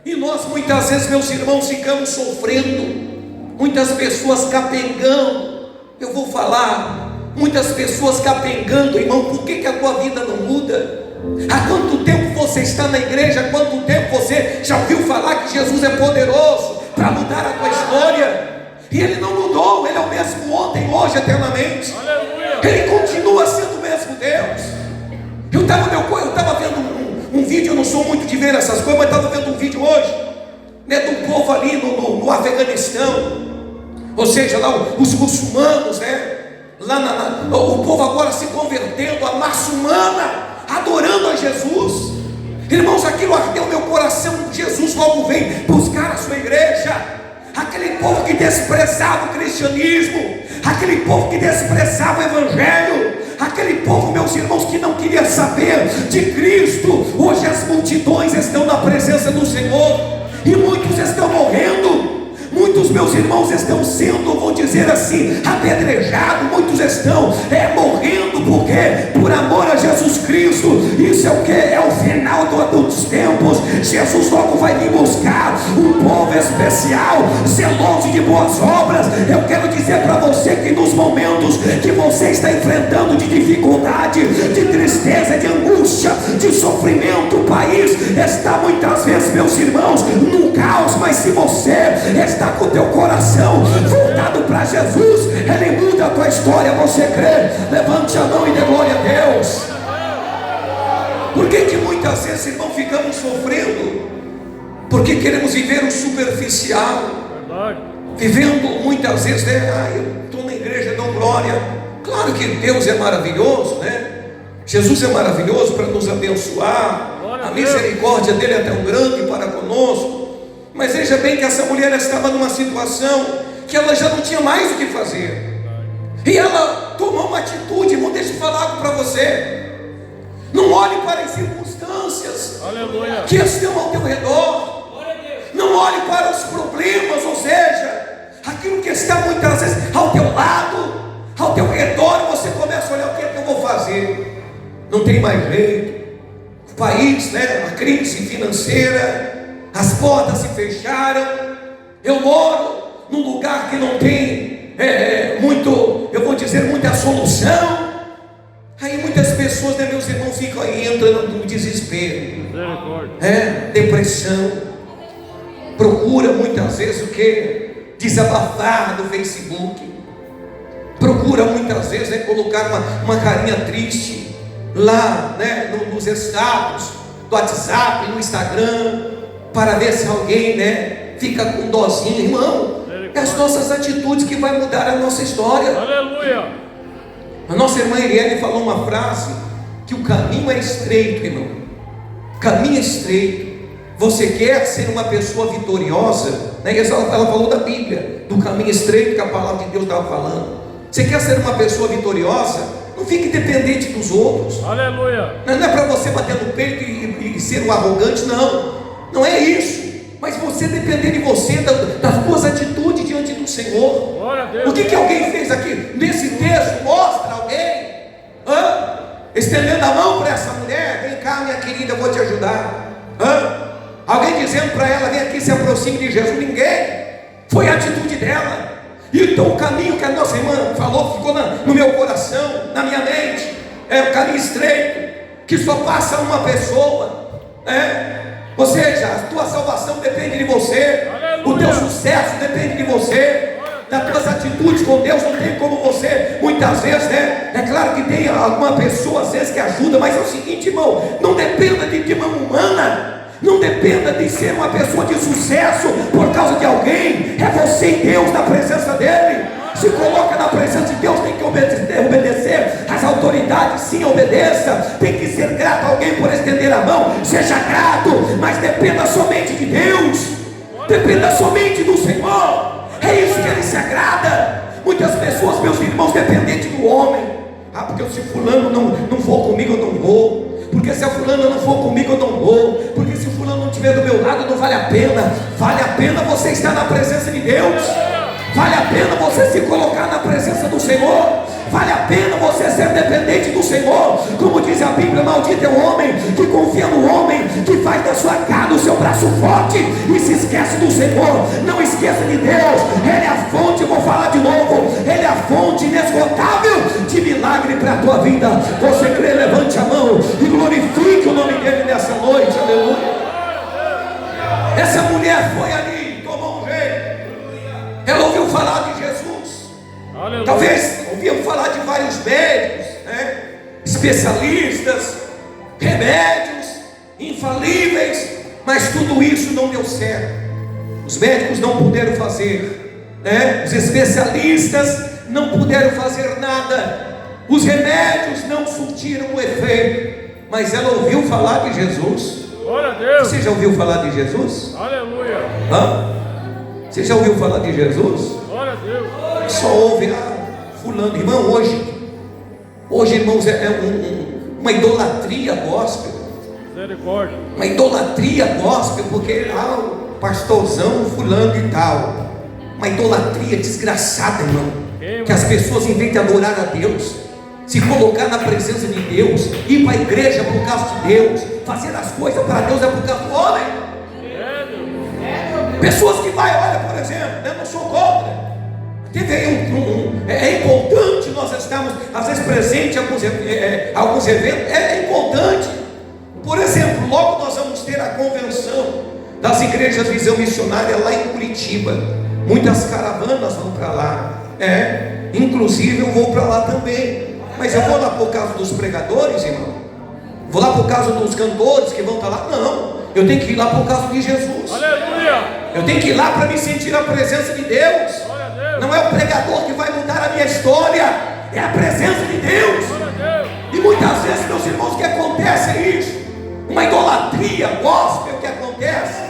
E nós muitas vezes, meus irmãos, ficamos sofrendo, muitas pessoas capengando. Eu vou falar, muitas pessoas capengando, irmão. Por que a tua vida não muda? Há quanto tempo você está na igreja? Há quanto tempo você já ouviu falar que Jesus é poderoso para mudar a tua história? E Ele não mudou, Ele é o mesmo ontem, hoje, eternamente. Aleluia. Ele continua sendo o mesmo Deus. Eu estava vendo um vídeo, eu não sou muito de ver essas coisas, mas estava vendo um vídeo hoje, né, do povo ali no Afeganistão, ou seja, lá os muçulmanos, né, o povo agora se convertendo, a massa humana adorando a Jesus. Irmãos, aquilo ardeu meu coração. Jesus logo vem buscar a sua igreja. Aquele povo que desprezava o cristianismo, aquele povo que desprezava o evangelho, aquele povo, meus irmãos, que não queria saber de Cristo. Hoje as multidões estão na presença do Senhor e muitos estão morrendo. Muitos, meus irmãos, estão sendo, vou dizer assim, apedrejados. Muitos estão morrendo, porque por amor a Jesus Cristo. Isso é o que? É o final dos tempos. Jesus logo vai vir buscar um povo especial, zeloso de boas obras. Eu quero dizer para você que nos momentos que você está enfrentando de dificuldade, de tristeza, de angústia, de sofrimento, o país está muitas vezes, meus irmãos, num caos. Mas se você está com o teu coração voltado para Jesus, Ele muda a tua história. Você crê? Levante a mão e dê glória a Deus. Por que muitas vezes, irmão, ficamos sofrendo? Porque queremos viver o superficial, vivendo muitas vezes, né? Eu estou na igreja, dou glória. Claro que Deus é maravilhoso, né? Jesus é maravilhoso para nos abençoar. A misericórdia dele é tão grande para conosco. Mas veja bem que essa mulher estava numa situação que ela já não tinha mais o que fazer. E ela tomou uma atitude. Irmão, deixa eu falar algo para você. Não olhe para as circunstâncias que estão ao teu redor. Não olhe para os problemas, ou seja, aquilo que está muitas vezes ao teu lado, ao teu redor. Você começa a olhar: o que é que eu vou fazer? Não tem mais jeito. O país, né, a crise financeira, as portas se fecharam. Eu moro num lugar que não tem eu vou dizer, muita solução. Aí muitas pessoas, né, meus irmãos, ficam aí entrando no desespero, depressão. Procura muitas vezes o que? Desabafar no Facebook. Procura muitas vezes, né, colocar uma carinha triste lá, né, nos status do WhatsApp, no Instagram, para ver se alguém, né, fica com dozinho. Irmão, é as nossas atitudes que vai mudar a nossa história. Aleluia. A nossa irmã Irene falou uma frase, que o caminho é estreito, irmão. O caminho é estreito. Você quer ser uma pessoa vitoriosa, né? Ela falou da Bíblia, do caminho estreito que a palavra de Deus estava falando. Você quer ser uma pessoa vitoriosa? Não fique dependente dos outros. Aleluia. Não é para você bater no peito e ser um arrogante, não. Não é isso. Mas você depender de você, das suas atitudes diante do Senhor. O que alguém fez aqui nesse texto? Mostra alguém estendendo a mão para essa mulher: vem cá, minha querida, eu vou te ajudar. Alguém dizendo para ela: vem aqui, se aproxime de Jesus. Ninguém. Foi a atitude dela. Então o caminho que a nossa irmã falou ficou no meu coração, na minha mente. É o caminho estreito, que só passa uma pessoa, ou seja, a tua salvação depende de você. Aleluia. O teu sucesso depende de você. Das tuas atitudes com Deus. Não tem como você, muitas vezes, né? É claro que tem alguma pessoa às vezes que ajuda, mas é o seguinte, irmão: não dependa de mão humana. Não dependa de ser uma pessoa de sucesso por causa de alguém. É você e Deus na presença dele. Se coloca na presença de Deus, tem que obedecer às autoridades, sim, obedeça. Tem que ser grato a alguém por estender a mão, seja grato, mas dependa somente de Deus, dependa somente do Senhor. É isso que ele se agrada. Muitas pessoas, meus irmãos, dependentes do homem. Porque se fulano não for comigo, eu não vou. Porque se a fulana não for comigo, eu não vou. Porque se fulano não estiver do meu lado, não vale a pena. Vale a pena você estar na presença de Deus. Vale a pena você se colocar na presença do Senhor. Vale a pena você ser dependente do Senhor. Como diz a Bíblia: maldito é o homem que confia no homem, que faz da sua carne o seu braço forte e se esquece do Senhor. Não esqueça de Deus. Ele é a fonte, vou falar de novo, Ele é a fonte inesgotável de milagre para a tua vida. Você crê? Levante a mão e glorifique o nome dele nessa noite. Aleluia. Essa mulher foi ali, tomou um jeito. Ela ouviu falar de Jesus. Aleluia. Talvez ouviam falar de vários médicos, né? Especialistas, remédios infalíveis, mas tudo isso não deu certo. Os médicos não puderam fazer, né? Os especialistas não puderam fazer nada. Os remédios não surtiram o efeito. Mas ela ouviu falar de Jesus. Glória a Deus. Você já ouviu falar de Jesus? Aleluia. Você já ouviu falar de Jesus? Glória a Deus. Só ouve fulano. Irmão, hoje, irmãos, uma idolatria gospel. Misericórdia. Uma idolatria gospel, porque o pastorzão fulano e tal. Uma idolatria desgraçada, irmão. Que as pessoas, em vez de adorar a Deus, se colocar na presença de Deus, ir para a igreja por causa de Deus, fazer as coisas para Deus é por causa do homem. Pessoas que vai, olha, por exemplo, eu não sou contra. É importante nós estarmos às vezes presentes em alguns eventos. É importante. Por exemplo, logo nós vamos ter a convenção das igrejas Visão Missionária lá em Curitiba. Muitas caravanas vão para lá. Inclusive eu vou para lá também. Mas eu vou lá por causa dos pregadores, irmão? Vou lá por causa dos cantores que vão estar lá? Não. Eu tenho que ir lá por causa de Jesus. Aleluia. Eu tenho que ir lá para me sentir a presença de Deus. Não é o pregador que vai mudar a minha história, é a presença de Deus. E muitas vezes, meus irmãos, o que acontece é isso, uma idolatria gospel que acontece,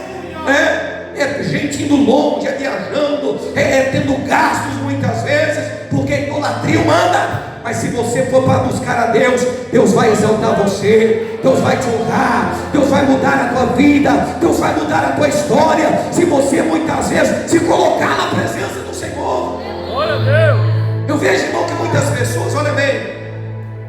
é gente indo longe, viajando, tendo gastos muitas vezes, porque a idolatria manda. Mas se você for para buscar a Deus, Deus vai exaltar você, Deus vai te honrar, Deus vai mudar a tua vida, Deus vai mudar a tua história, se você muitas vezes se colocar na presença do Senhor. Glória a Deus. Eu vejo, irmão, que muitas pessoas, olha bem,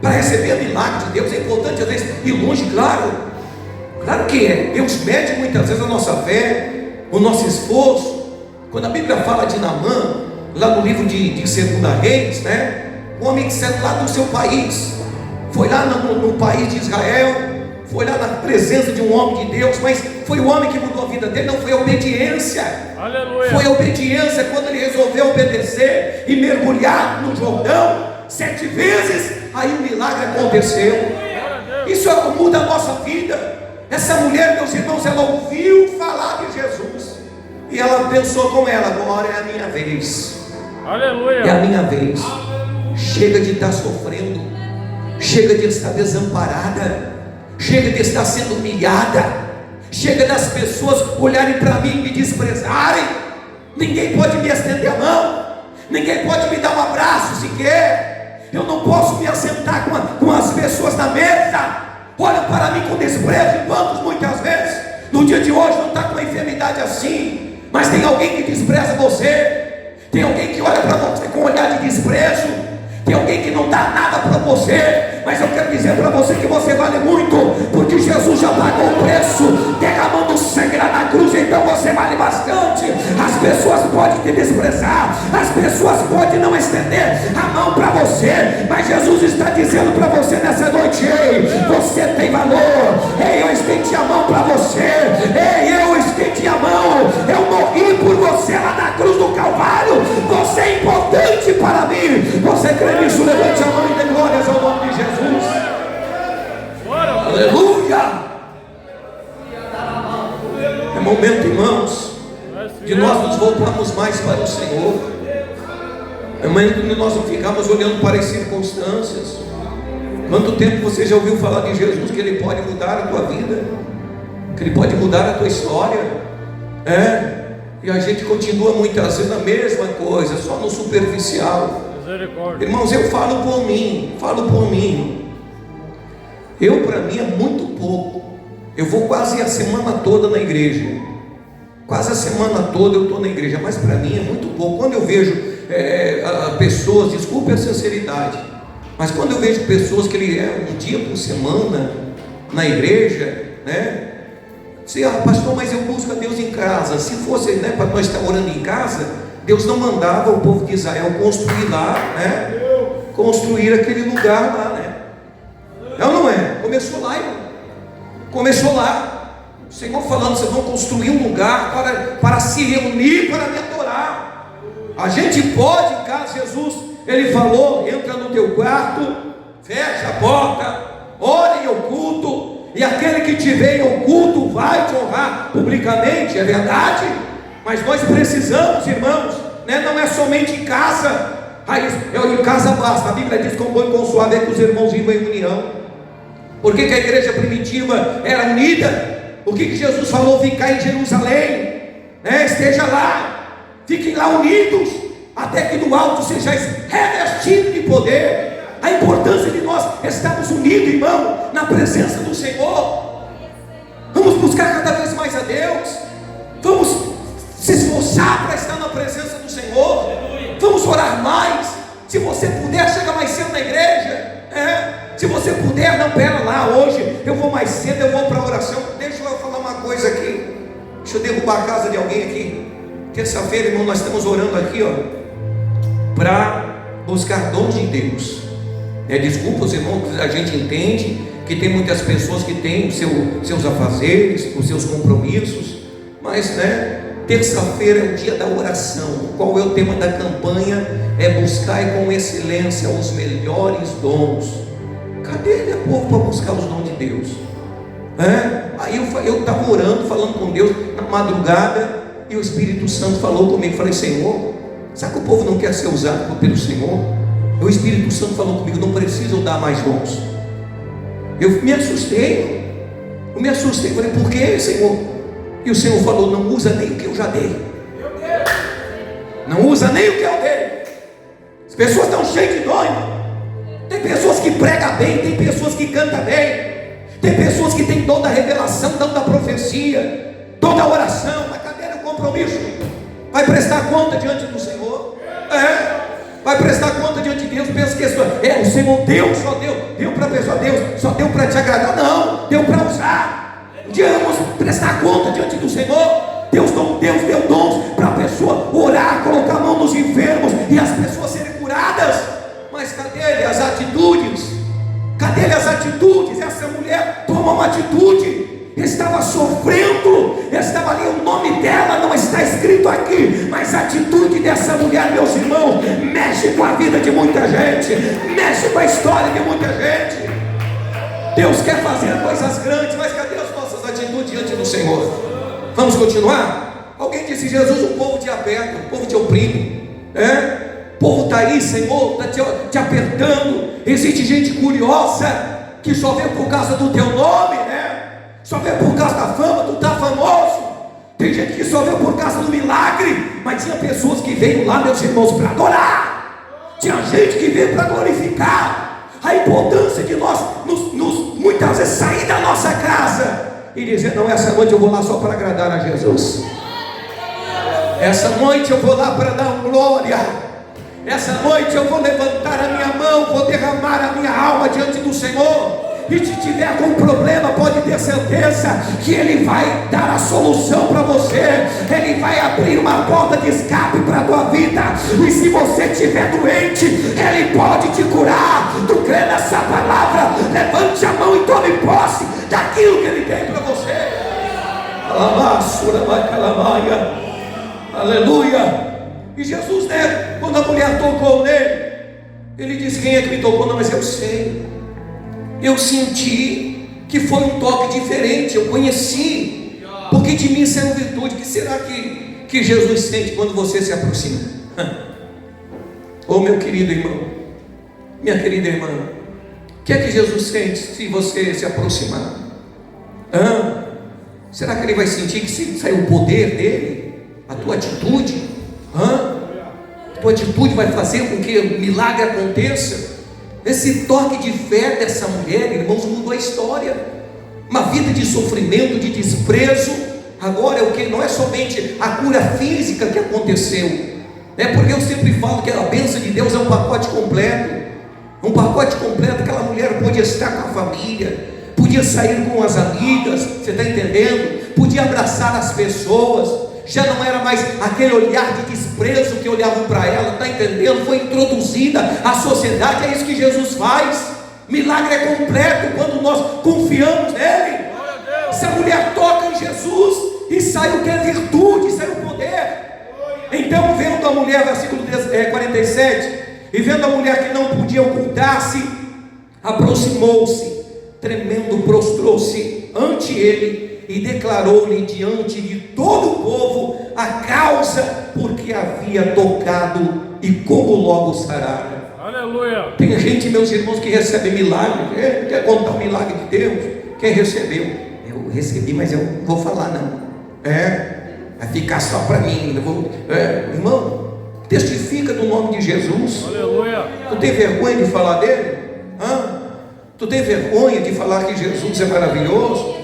para receber o milagre de Deus é importante às vezes ir longe, claro que é. Deus mede muitas vezes a nossa fé, o nosso esforço. Quando a Bíblia fala de Naamã, lá no livro de 2 Reis, né? O homem que saiu lá do seu país, foi lá no país de Israel, foi lá na presença de um homem de Deus, mas foi o homem que mudou a vida dele, não foi a obediência. Aleluia. Foi a obediência quando ele resolveu obedecer e mergulhar no Jordão 7 vezes, aí o milagre aconteceu. Isso muda a nossa vida. Essa mulher, meus irmãos, ela ouviu falar de Jesus e ela pensou com ela: agora é a minha vez. Aleluia. É a minha vez. Chega de estar sofrendo, chega de estar desamparada, chega de estar sendo humilhada, chega das pessoas olharem para mim e me desprezarem. Ninguém pode me estender a mão, ninguém pode me dar um abraço sequer, eu não posso me assentar com as pessoas na mesa. Olham para mim com desprezo, enquanto muitas vezes no dia de hoje não está com uma enfermidade assim, mas tem alguém que despreza você, tem alguém que olha para você com um olhar de desprezo, tem alguém que não dá nada para você. Mas eu quero dizer para você que você vale muito, porque Jesus já pagou o preço, derramando sangue lá na cruz. Então você vale bastante. As pessoas podem te desprezar, as pessoas podem não estender a mão para você, mas Jesus está dizendo para você nessa noite: ei, você tem valor. Ei, eu estendi a mão para você. Ei, eu estendi a mão, eu morri por você lá na cruz do Calvário. Você é importante para mim. Você crê nisso? Levante a mão e dê glórias ao nome de Jesus. Aleluia. É momento, irmãos, de nós nos voltarmos mais para o Senhor. É momento de nós não ficarmos olhando para as circunstâncias. Quanto tempo você já ouviu falar de Jesus, que Ele pode mudar a tua vida, que Ele pode mudar a tua história? E a gente continua muitas vezes a mesma coisa, só no superficial. Irmãos, eu falo por mim. Eu, para mim, é muito pouco. Eu vou quase a semana toda na igreja. Quase a semana toda eu estou na igreja, mas para mim é muito pouco. Quando eu vejo pessoas, desculpe a sinceridade, mas quando eu vejo pessoas que ele um dia por semana na igreja, né? Pastor, mas eu busco a Deus em casa. Se fosse, né, para nós estar orando em casa, Deus não mandava o povo de Israel construir lá, né? Construir aquele lugar lá, né? Não é? Começou lá, irmão. Começou lá. O Senhor falando: vocês vão construir um lugar para se reunir, para me adorar. A gente pode, em casa, Jesus, Ele falou: entra no teu quarto, fecha a porta, ore em oculto, e aquele que te vê em oculto vai te honrar publicamente. É verdade? Mas nós precisamos, irmãos, né? Não é somente em casa. Em casa basta. A Bíblia diz: com bom e com suave é que os irmãos vivam em união. Por que a igreja primitiva era unida? O que Jesus falou? Ficar em Jerusalém, né? Esteja lá, fiquem lá unidos, até que do alto sejais revestidos de poder. A importância de nós estarmos unidos, irmão, na presença do Senhor. Vamos buscar cada vez mais a Deus, vamos se esforçar para estar na presença do Senhor, vamos orar mais. Se você puder, chega mais cedo na igreja. Se você puder, não, pera lá, hoje eu vou mais cedo, eu vou para a oração. Deixa eu falar uma coisa aqui, deixa eu derrubar a casa de alguém aqui. Terça-feira, irmão, nós estamos orando aqui, para buscar dons de Deus. Desculpa os irmãos, a gente entende que tem muitas pessoas que têm seus afazeres, os seus compromissos, mas, né, terça-feira é o dia da oração. Qual é o tema da campanha? É buscar com excelência os melhores dons. Cadê ele, povo, para buscar os dons de Deus? Aí eu estava orando, falando com Deus na madrugada, e o Espírito Santo falou comigo. Falei: Senhor, sabe que o povo não quer ser usado pelo Senhor? O Espírito Santo falou comigo: não preciso dar mais dons, Eu me assustei. Eu me assustei. Falei, por que, Senhor? E o Senhor falou, não usa nem o que eu já dei. Não usa nem o que eu dei. As pessoas estão cheias de dom, irmão. Tem pessoas que pregam bem, tem pessoas que cantam bem, tem pessoas que têm dom da revelação, dom da profecia, dom da oração. Mas cadê o compromisso? Vai prestar conta diante do Senhor? Vai prestar conta diante de Deus. Pensa que o Senhor Deus só deu para a pessoa, Deus só deu para te agradar. Não, deu para usar. Um dia vamos prestar conta diante do Senhor. Deus deu dons para a pessoa orar, colocar a mão nos enfermos e as pessoas serem curadas. Mas cadê as atitudes? Cadê as atitudes? Essa mulher toma uma atitude. Estava sofrendo, estava ali, o nome dela não está escrito aqui, mas a atitude dessa mulher, meus irmãos, mexe com a vida de muita gente, mexe com a história de muita gente. Deus quer fazer coisas grandes, mas cadê as nossas atitudes diante do Senhor? Vamos continuar? Alguém disse, Jesus, o povo te aperta, o povo te oprime, o povo está aí, Senhor, está te apertando. Existe gente curiosa que só vê por causa do teu nome, só vê por causa da fama, tu está famoso. Tem gente que só vê por causa do milagre, mas tinha pessoas que veio lá, meus irmãos, para adorar. Tinha gente que veio para glorificar. A importância de nós muitas vezes sair da nossa casa e dizer, não, essa noite eu vou lá só para agradar a Jesus. Essa noite eu vou lá para dar uma glória. Essa noite eu vou levantar a minha mão, vou derramar a minha alma diante do Senhor. E se tiver algum problema, pode ter certeza que Ele vai dar a solução para você. Ele vai abrir uma porta de escape para a tua vida. E se você estiver doente, Ele pode te curar. Tu crê nessa palavra? Levante a mão e tome posse daquilo que Ele tem para você. Aleluia. E Jesus, quando a mulher tocou nele, Ele disse, quem é que me tocou? Não, mas eu sei. Eu senti que foi um toque diferente, eu conheci, porque de mim saiu virtude. O que será que Jesus sente quando você se aproxima? Meu querido irmão, minha querida irmã, o que é que Jesus sente se você se aproximar? Será que Ele vai sentir que saiu o poder dele? A tua atitude? A tua atitude vai fazer com que o milagre aconteça? Esse toque de fé dessa mulher, irmãos, mudou a história. Uma vida de sofrimento, de desprezo. Agora não é somente a cura física que aconteceu, porque eu sempre falo que a bênção de Deus é um pacote completo. Um pacote completo. Aquela mulher podia estar com a família, podia sair com as amigas, você está entendendo? Podia abraçar as pessoas. Já não era mais aquele olhar de desprezo que olhavam para ela, está entendendo? Foi introduzida à sociedade. É isso que Jesus faz. Milagre é completo quando nós confiamos nele. Essa mulher toca em Jesus e sai o que é virtude, sai o poder. Então, vendo a mulher, versículo 47, e vendo a mulher que não podia ocultar-se, aproximou-se, tremendo, prostrou-se ante ele e declarou-lhe diante de todo o povo a causa porque havia tocado e como logo sarara. Aleluia. Tem gente, meus irmãos, que recebe milagre. Quer contar o milagre de Deus? Quem recebeu? Eu recebi, mas eu não vou falar não. Vai ficar só para mim. Irmão, testifica do nome de Jesus. Aleluia. Tu tem vergonha de falar dele? Tu tem vergonha de falar que Jesus é maravilhoso?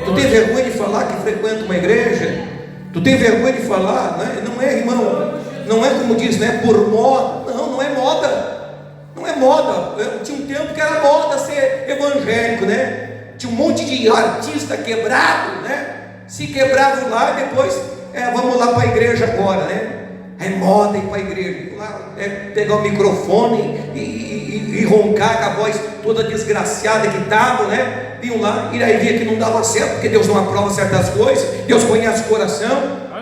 Tu tem vergonha de falar que frequenta uma igreja? Tu tem vergonha de falar? Não é, irmão, não é como diz, por moda. Não é moda. Não é moda. Tinha um tempo que era moda ser evangélico, Tinha um monte de artista quebrado, Se quebravam lá e depois, vamos lá para a igreja agora, É moda ir para a igreja, pegar o microfone e roncar com a voz toda desgraciada que estavam, Iam lá, e aí via que não dava certo, porque Deus não aprova certas coisas, Deus conhece o coração,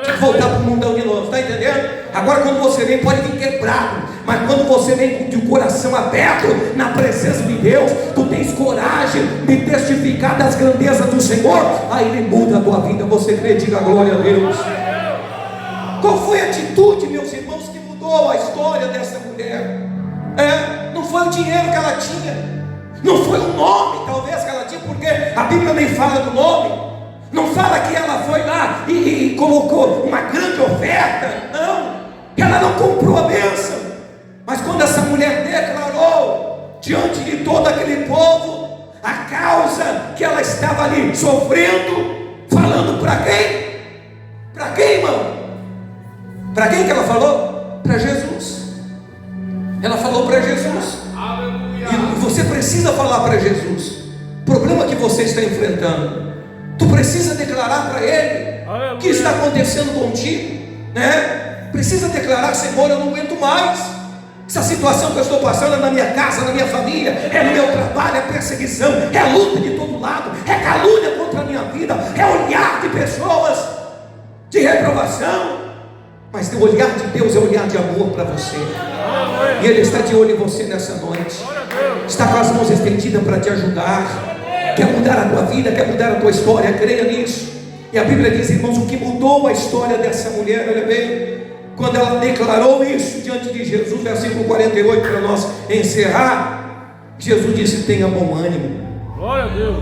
tinha que voltar para o mundão de novo, está entendendo? Agora quando você vem, pode vir quebrado, mas quando você vem de coração aberto, na presença de Deus, tu tens coragem de testificar das grandezas do Senhor, aí Ele muda a tua vida. Você crê? Diga glória a Deus. Qual foi a atitude, meus irmãos, que mudou a história dessa mulher? Não foi o dinheiro que ela tinha, Não foi um nome, talvez, que ela tinha, porque a Bíblia nem fala do nome. Não fala que ela foi lá e colocou uma grande oferta. Não, ela não comprou a bênção. Mas quando essa mulher declarou diante de todo aquele povo a causa que ela estava ali sofrendo, falando para quem? Para quem, irmão? Para quem que ela falou? Para Jesus. Ela falou para Jesus. E você precisa falar para Jesus o problema que você está enfrentando. Tu precisa declarar para Ele o que está acontecendo contigo, né? Precisa declarar: Senhor, eu não aguento mais. Essa situação que eu estou passando é na minha casa, na minha família, é no meu trabalho, é perseguição, é luta de todo lado, é calúnia contra a minha vida, é olhar de pessoas de reprovação. Mas o olhar de Deus é olhar de amor para você. E Ele está de olho em você nessa noite. Está com as mãos estendidas para te ajudar. Quer mudar a tua vida, quer mudar a tua história, creia nisso. E a Bíblia diz, irmãos, o que mudou a história dessa mulher, olha bem, quando ela declarou isso diante de Jesus, versículo 48, para nós encerrar, Jesus disse: tenha bom ânimo. Glória a Deus.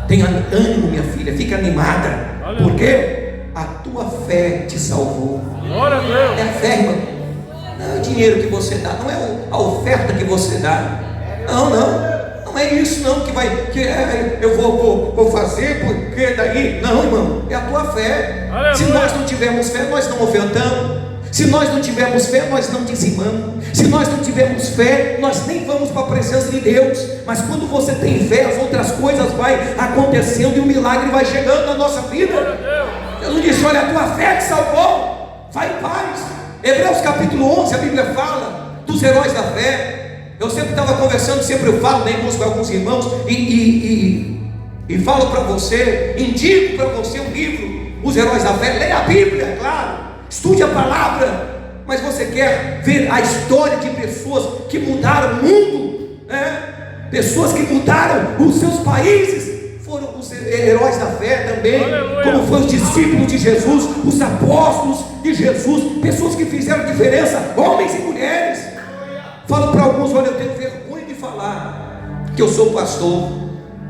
Tenha ânimo, minha filha, fica animada. Por quê? A tua fé te salvou. Glória a Deus. É a fé, irmão. Não é o dinheiro que você dá, não é a oferta que você dá. Não é isso não que vai, eu vou fazer porque daí, não, irmão, é a tua fé. Aleluia. Se nós não tivermos fé, nós não ofertamos. Se nós não tivermos fé, nós não dizimamos. Se nós não tivermos fé, nós nem vamos para a presença de Deus. Mas quando você tem fé, as outras coisas vai acontecendo e o milagre vai chegando na nossa vida. Jesus disse: olha, a tua fé te salvou, vai em paz. Hebreus capítulo 11, a Bíblia fala dos heróis da fé. Eu sempre estava conversando, sempre eu falo, né, com alguns irmãos, e falo para você, indico para você um livro, Os Heróis da Fé. Leia a Bíblia, claro, estude a palavra, mas você quer ver a história de pessoas que mudaram o mundo, né? Pessoas que mudaram os seus países, foram os heróis da fé também. Aleluia. Como foram os discípulos de Jesus, os apóstolos de Jesus, pessoas que fizeram diferença, homens e mulheres. Falo para alguns: olha, eu tenho vergonha de falar que eu sou pastor,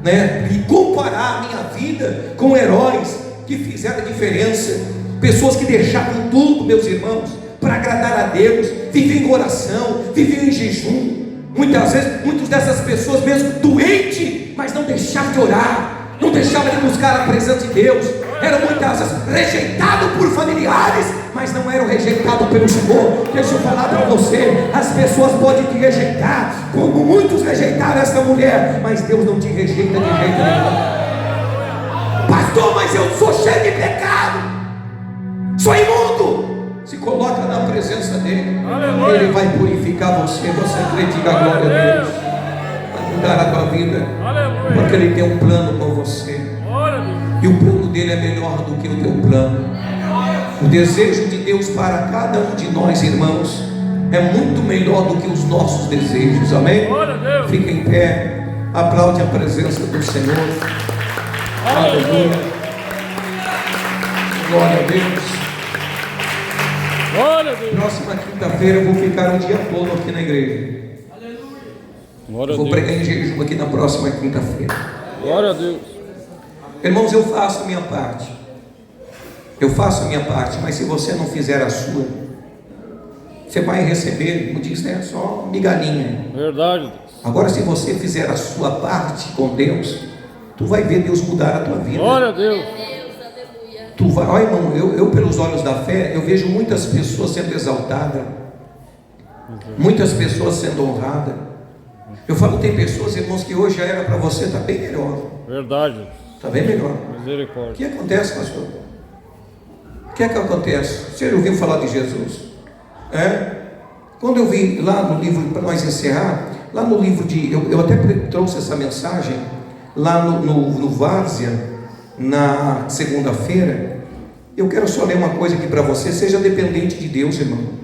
né? E comparar a minha vida com heróis que fizeram diferença, pessoas que deixaram tudo, meus irmãos, para agradar a Deus, viviam em oração, viviam em jejum. Muitas vezes, muitas dessas pessoas mesmo doentes, mas não deixavam de orar, não deixavam de buscar a presença de Deus. Eram muitas vezes rejeitados por familiares, mas não eram rejeitados pelo Senhor. Deixa eu falar para você: as pessoas podem te rejeitar, como muitos rejeitaram essa mulher, mas Deus não te rejeita de jeito nenhum. Pastor, mas eu sou cheio de pecado, sou imundo. Se coloca na presença dele. Aleluia. Ele vai purificar você. Você acredita, a glória a Deus, vai mudar a tua vida. Aleluia. Porque Ele tem um plano com você, e o plano dele é melhor do que o teu plano. O desejo de Deus para cada um de nós, irmãos, é muito melhor do que os nossos desejos. Amém? Fica em pé, aplaude a presença do Senhor. Aleluia. Glória a Deus. Glória a Deus. Próxima quinta-feira eu vou ficar o dia todo aqui na igreja. Glória a Deus. Vou pregar em jejum aqui na próxima quinta-feira. Glória a Deus. Irmãos, eu faço a minha parte. Eu faço a minha parte, mas se você não fizer a sua, você vai receber, como diz, né, só migalhinha. Verdade. Agora, se você fizer a sua parte com Deus, tu vai ver Deus mudar a tua vida. Glória a Deus. Tu vai, olha, irmão, eu pelos olhos da fé, eu vejo muitas pessoas sendo exaltadas, muitas pessoas sendo honradas. Eu falo, tem pessoas, irmãos, que hoje já era para você, está bem melhor. Verdade. Está bem melhor. Misericórdia. O que acontece, pastor? O que é que acontece? Você já ouviu falar de Jesus? Quando eu vi lá no livro, para nós encerrar, lá no livro de, eu até trouxe essa mensagem lá no Várzea, na segunda-feira. Eu quero só ler uma coisa aqui para você. Seja dependente de Deus, irmão.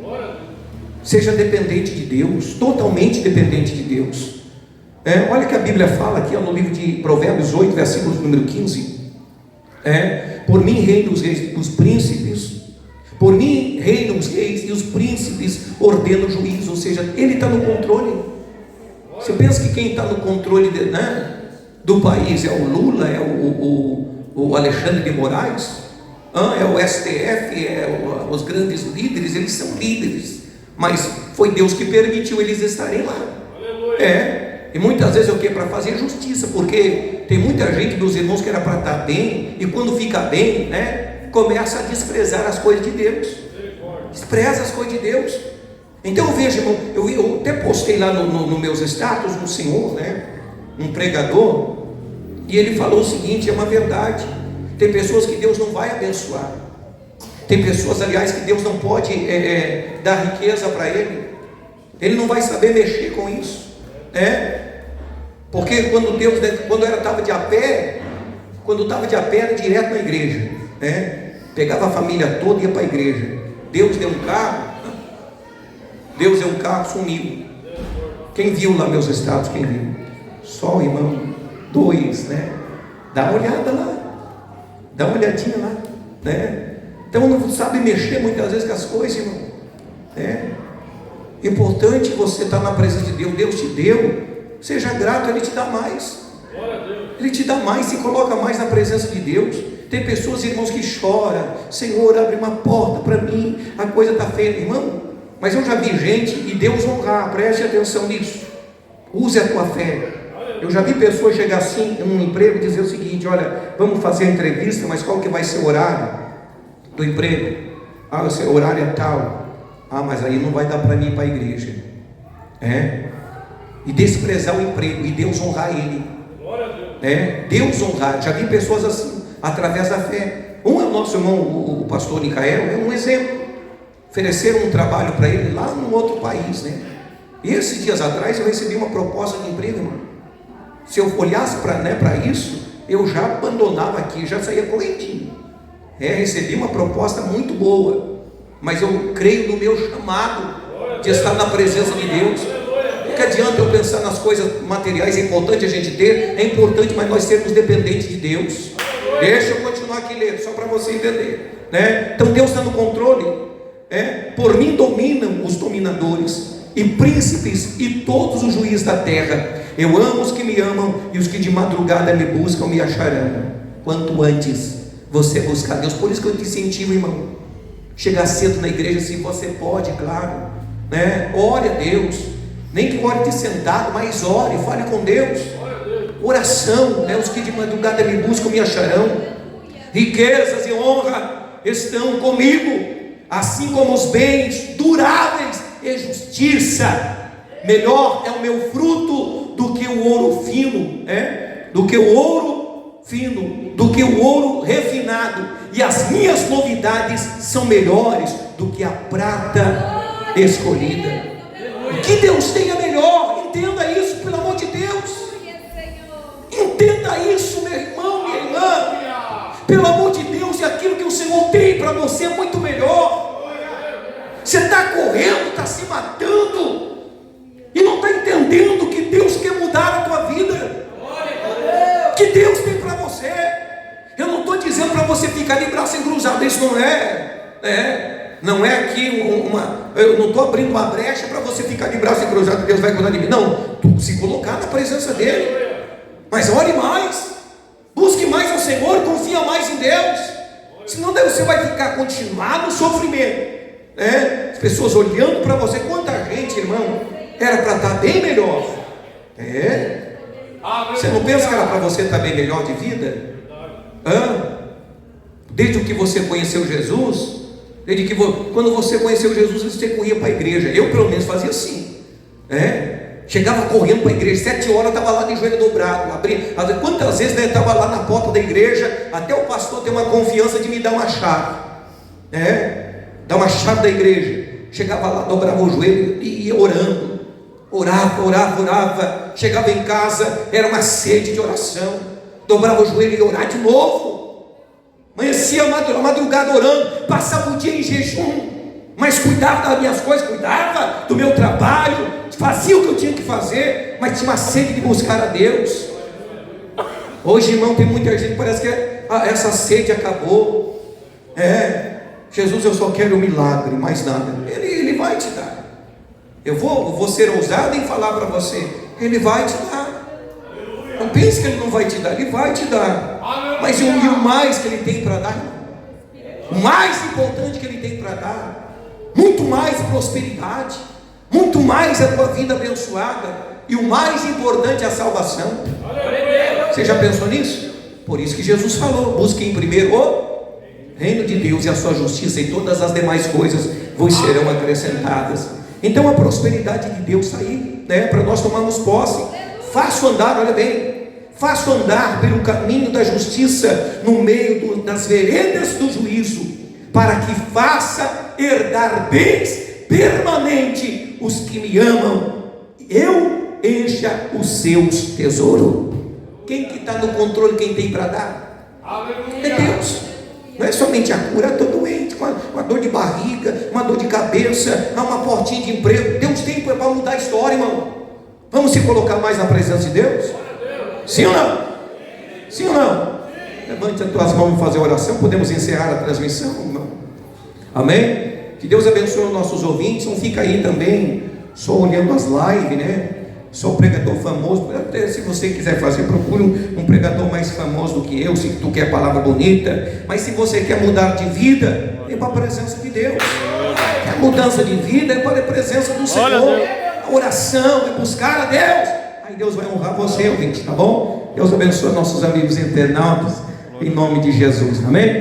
Seja dependente de Deus, totalmente dependente de Deus. Olha que a Bíblia fala aqui, no livro de Provérbios 8, versículo número 15. Por mim reinam os reis, os príncipes. Por mim reinam os reis e os príncipes ordenam o juízo. Ou seja, Ele está no controle. Você pensa que quem está no controle do país é o Lula, é o Alexandre de Moraes? É o STF, os grandes líderes? Eles são líderes, mas foi Deus que permitiu eles estarem lá. E muitas vezes é o que? Para fazer justiça, porque tem muita gente, meus irmãos, que era para estar bem, e quando fica bem, começa a desprezar as coisas de Deus, despreza as coisas de Deus. Então eu vejo, irmão, eu até postei lá no meus status um senhor, um pregador, e ele falou o seguinte: é uma verdade, tem pessoas que Deus não vai abençoar, tem pessoas, aliás, que Deus não pode dar riqueza para ele não vai saber mexer com isso, porque quando Deus, quando estava de a pé, era direto na igreja, pegava a família toda e ia para a igreja. Deus deu um carro, sumiu. Quem viu lá meus status? Quem viu? Só o irmão, 2, dá uma olhada lá, dá uma olhadinha lá, Então não sabe mexer muitas vezes com as coisas, irmão. Importante você estar na presença de Deus. Deus te deu, seja grato, Ele te dá mais. Ele te dá mais, se coloca mais na presença de Deus. Tem pessoas, irmãos, que choram: Senhor, abre uma porta para mim, a coisa está feia, irmão. Mas eu já vi gente, e Deus honrar, preste atenção nisso, use a tua fé. Eu já vi pessoas chegar assim, num emprego, e dizer o seguinte: olha, vamos fazer a entrevista, mas qual que vai ser o horário do emprego? O horário é tal. Mas aí não vai dar para mim ir para a igreja. E desprezar o emprego, e Deus honrar ele. Deus honrar. Já vi pessoas assim, através da fé. É o nosso irmão, o pastor Nicael, é um exemplo. Ofereceram um trabalho para ele lá num outro país, E esses dias atrás eu recebi uma proposta de emprego, irmão. Se eu olhasse para isso, eu já abandonava aqui, já saía correndinho. Recebi uma proposta muito boa, mas eu creio no meu chamado de estar na presença de Deus. Não que adianta eu pensar nas coisas materiais, é importante a gente ter, é importante, mas nós sermos dependentes de Deus. Deixa eu continuar aqui lendo, só para você entender, Então Deus está no controle. Por mim dominam os dominadores, e príncipes, e todos os juízes da terra. Eu amo os que me amam, e os que de madrugada me buscam me acharão. Quanto antes você buscar Deus. Por isso que eu te incentivo, irmão, chegar cedo na igreja, se você pode, claro, ore a Deus, nem que ore de sentado, mas ore, fale com Deus. Oração, os que de madrugada me buscam me acharão. Riquezas e honra estão comigo, assim como os bens duráveis e justiça. Melhor é o meu fruto do que o ouro fino, do que o ouro fino, do que o ouro refinado, e as minhas novidades são melhores do que a prata escolhida. O que Deus tem é melhor. Entenda isso, pelo amor de Deus. Entenda isso, meu irmão, minha irmã. Pelo amor de Deus, e aquilo que o Senhor tem para você é muito melhor. Você está correndo, está se matando, e não está entendendo que Deus quer mudar a tua vida, que Deus tem para você. Eu não estou dizendo para você ficar de braço cruzado, isso não não é aqui eu não estou abrindo uma brecha para você ficar de braço cruzado, Deus vai cuidar de mim. Não, tu se colocar na presença dele, mas ore mais, busque mais ao Senhor, confia mais em Deus, senão você vai continuar no sofrimento, as pessoas olhando para você. Quanta gente, irmão, era para estar bem melhor, você não pensa que era para você estar bem melhor de vida? Desde que você conheceu Jesus, quando você conheceu Jesus, você corria para a igreja. Eu pelo menos fazia assim, chegava correndo para a igreja, 7 horas estava lá de joelho dobrado, quantas vezes estava lá na porta da igreja, até o pastor ter uma confiança de me dar uma chave, dar uma chave da igreja. Chegava lá, dobrava o joelho e ia orando, orava, chegava em casa, era uma sede de oração, dobrava o joelho e ia orar de novo. Amanhecia a madrugada orando, passava o dia em jejum, mas cuidava das minhas coisas, cuidava do meu trabalho, fazia o que eu tinha que fazer, mas tinha uma sede de buscar a Deus. Hoje, irmão, tem muita gente que parece que essa sede acabou. Jesus, eu só quero um milagre, mais nada. Ele vai te dar. Eu vou ser ousado em falar para você, Ele vai te dar. Não pense que Ele não vai te dar, Ele vai te dar. Mas e o mais que Ele tem para dar? O mais importante que Ele tem para dar, muito mais prosperidade, muito mais a tua vida abençoada, e o mais importante é a salvação. Você já pensou nisso? Por isso que Jesus falou: busquem primeiro o reino de Deus e a sua justiça, e todas as demais coisas vos serão acrescentadas. Então a prosperidade de Deus está aí, né, para nós tomarmos posse. Faço andar, olha bem, faço andar pelo caminho da justiça, no meio das veredas do juízo, para que faça herdar bens permanente os que me amam, eu encha os seus tesouros. Quem que está no controle, quem tem para dar? É Deus. Não é somente a cura. Estou doente, com uma dor de barriga, uma dor de cabeça, uma portinha de emprego. Deus tem para mudar a história, irmão. Vamos se colocar mais na presença de Deus? Sim ou não? Sim ou não? Levante as tuas mãos e fazer oração. Podemos encerrar a transmissão, irmão? Amém? Que Deus abençoe os nossos ouvintes. Não fica aí também só olhando as lives, né? Sou pregador famoso. Até se você quiser fazer, procure um pregador mais famoso do que eu, se tu quer palavra bonita. Mas se você quer mudar de vida, vem para a presença de Deus. A mudança de vida é para a presença do Senhor. A oração é buscar a Deus. Aí Deus vai honrar você, ouvinte, tá bom? Deus abençoe nossos amigos internautas, em nome de Jesus, amém?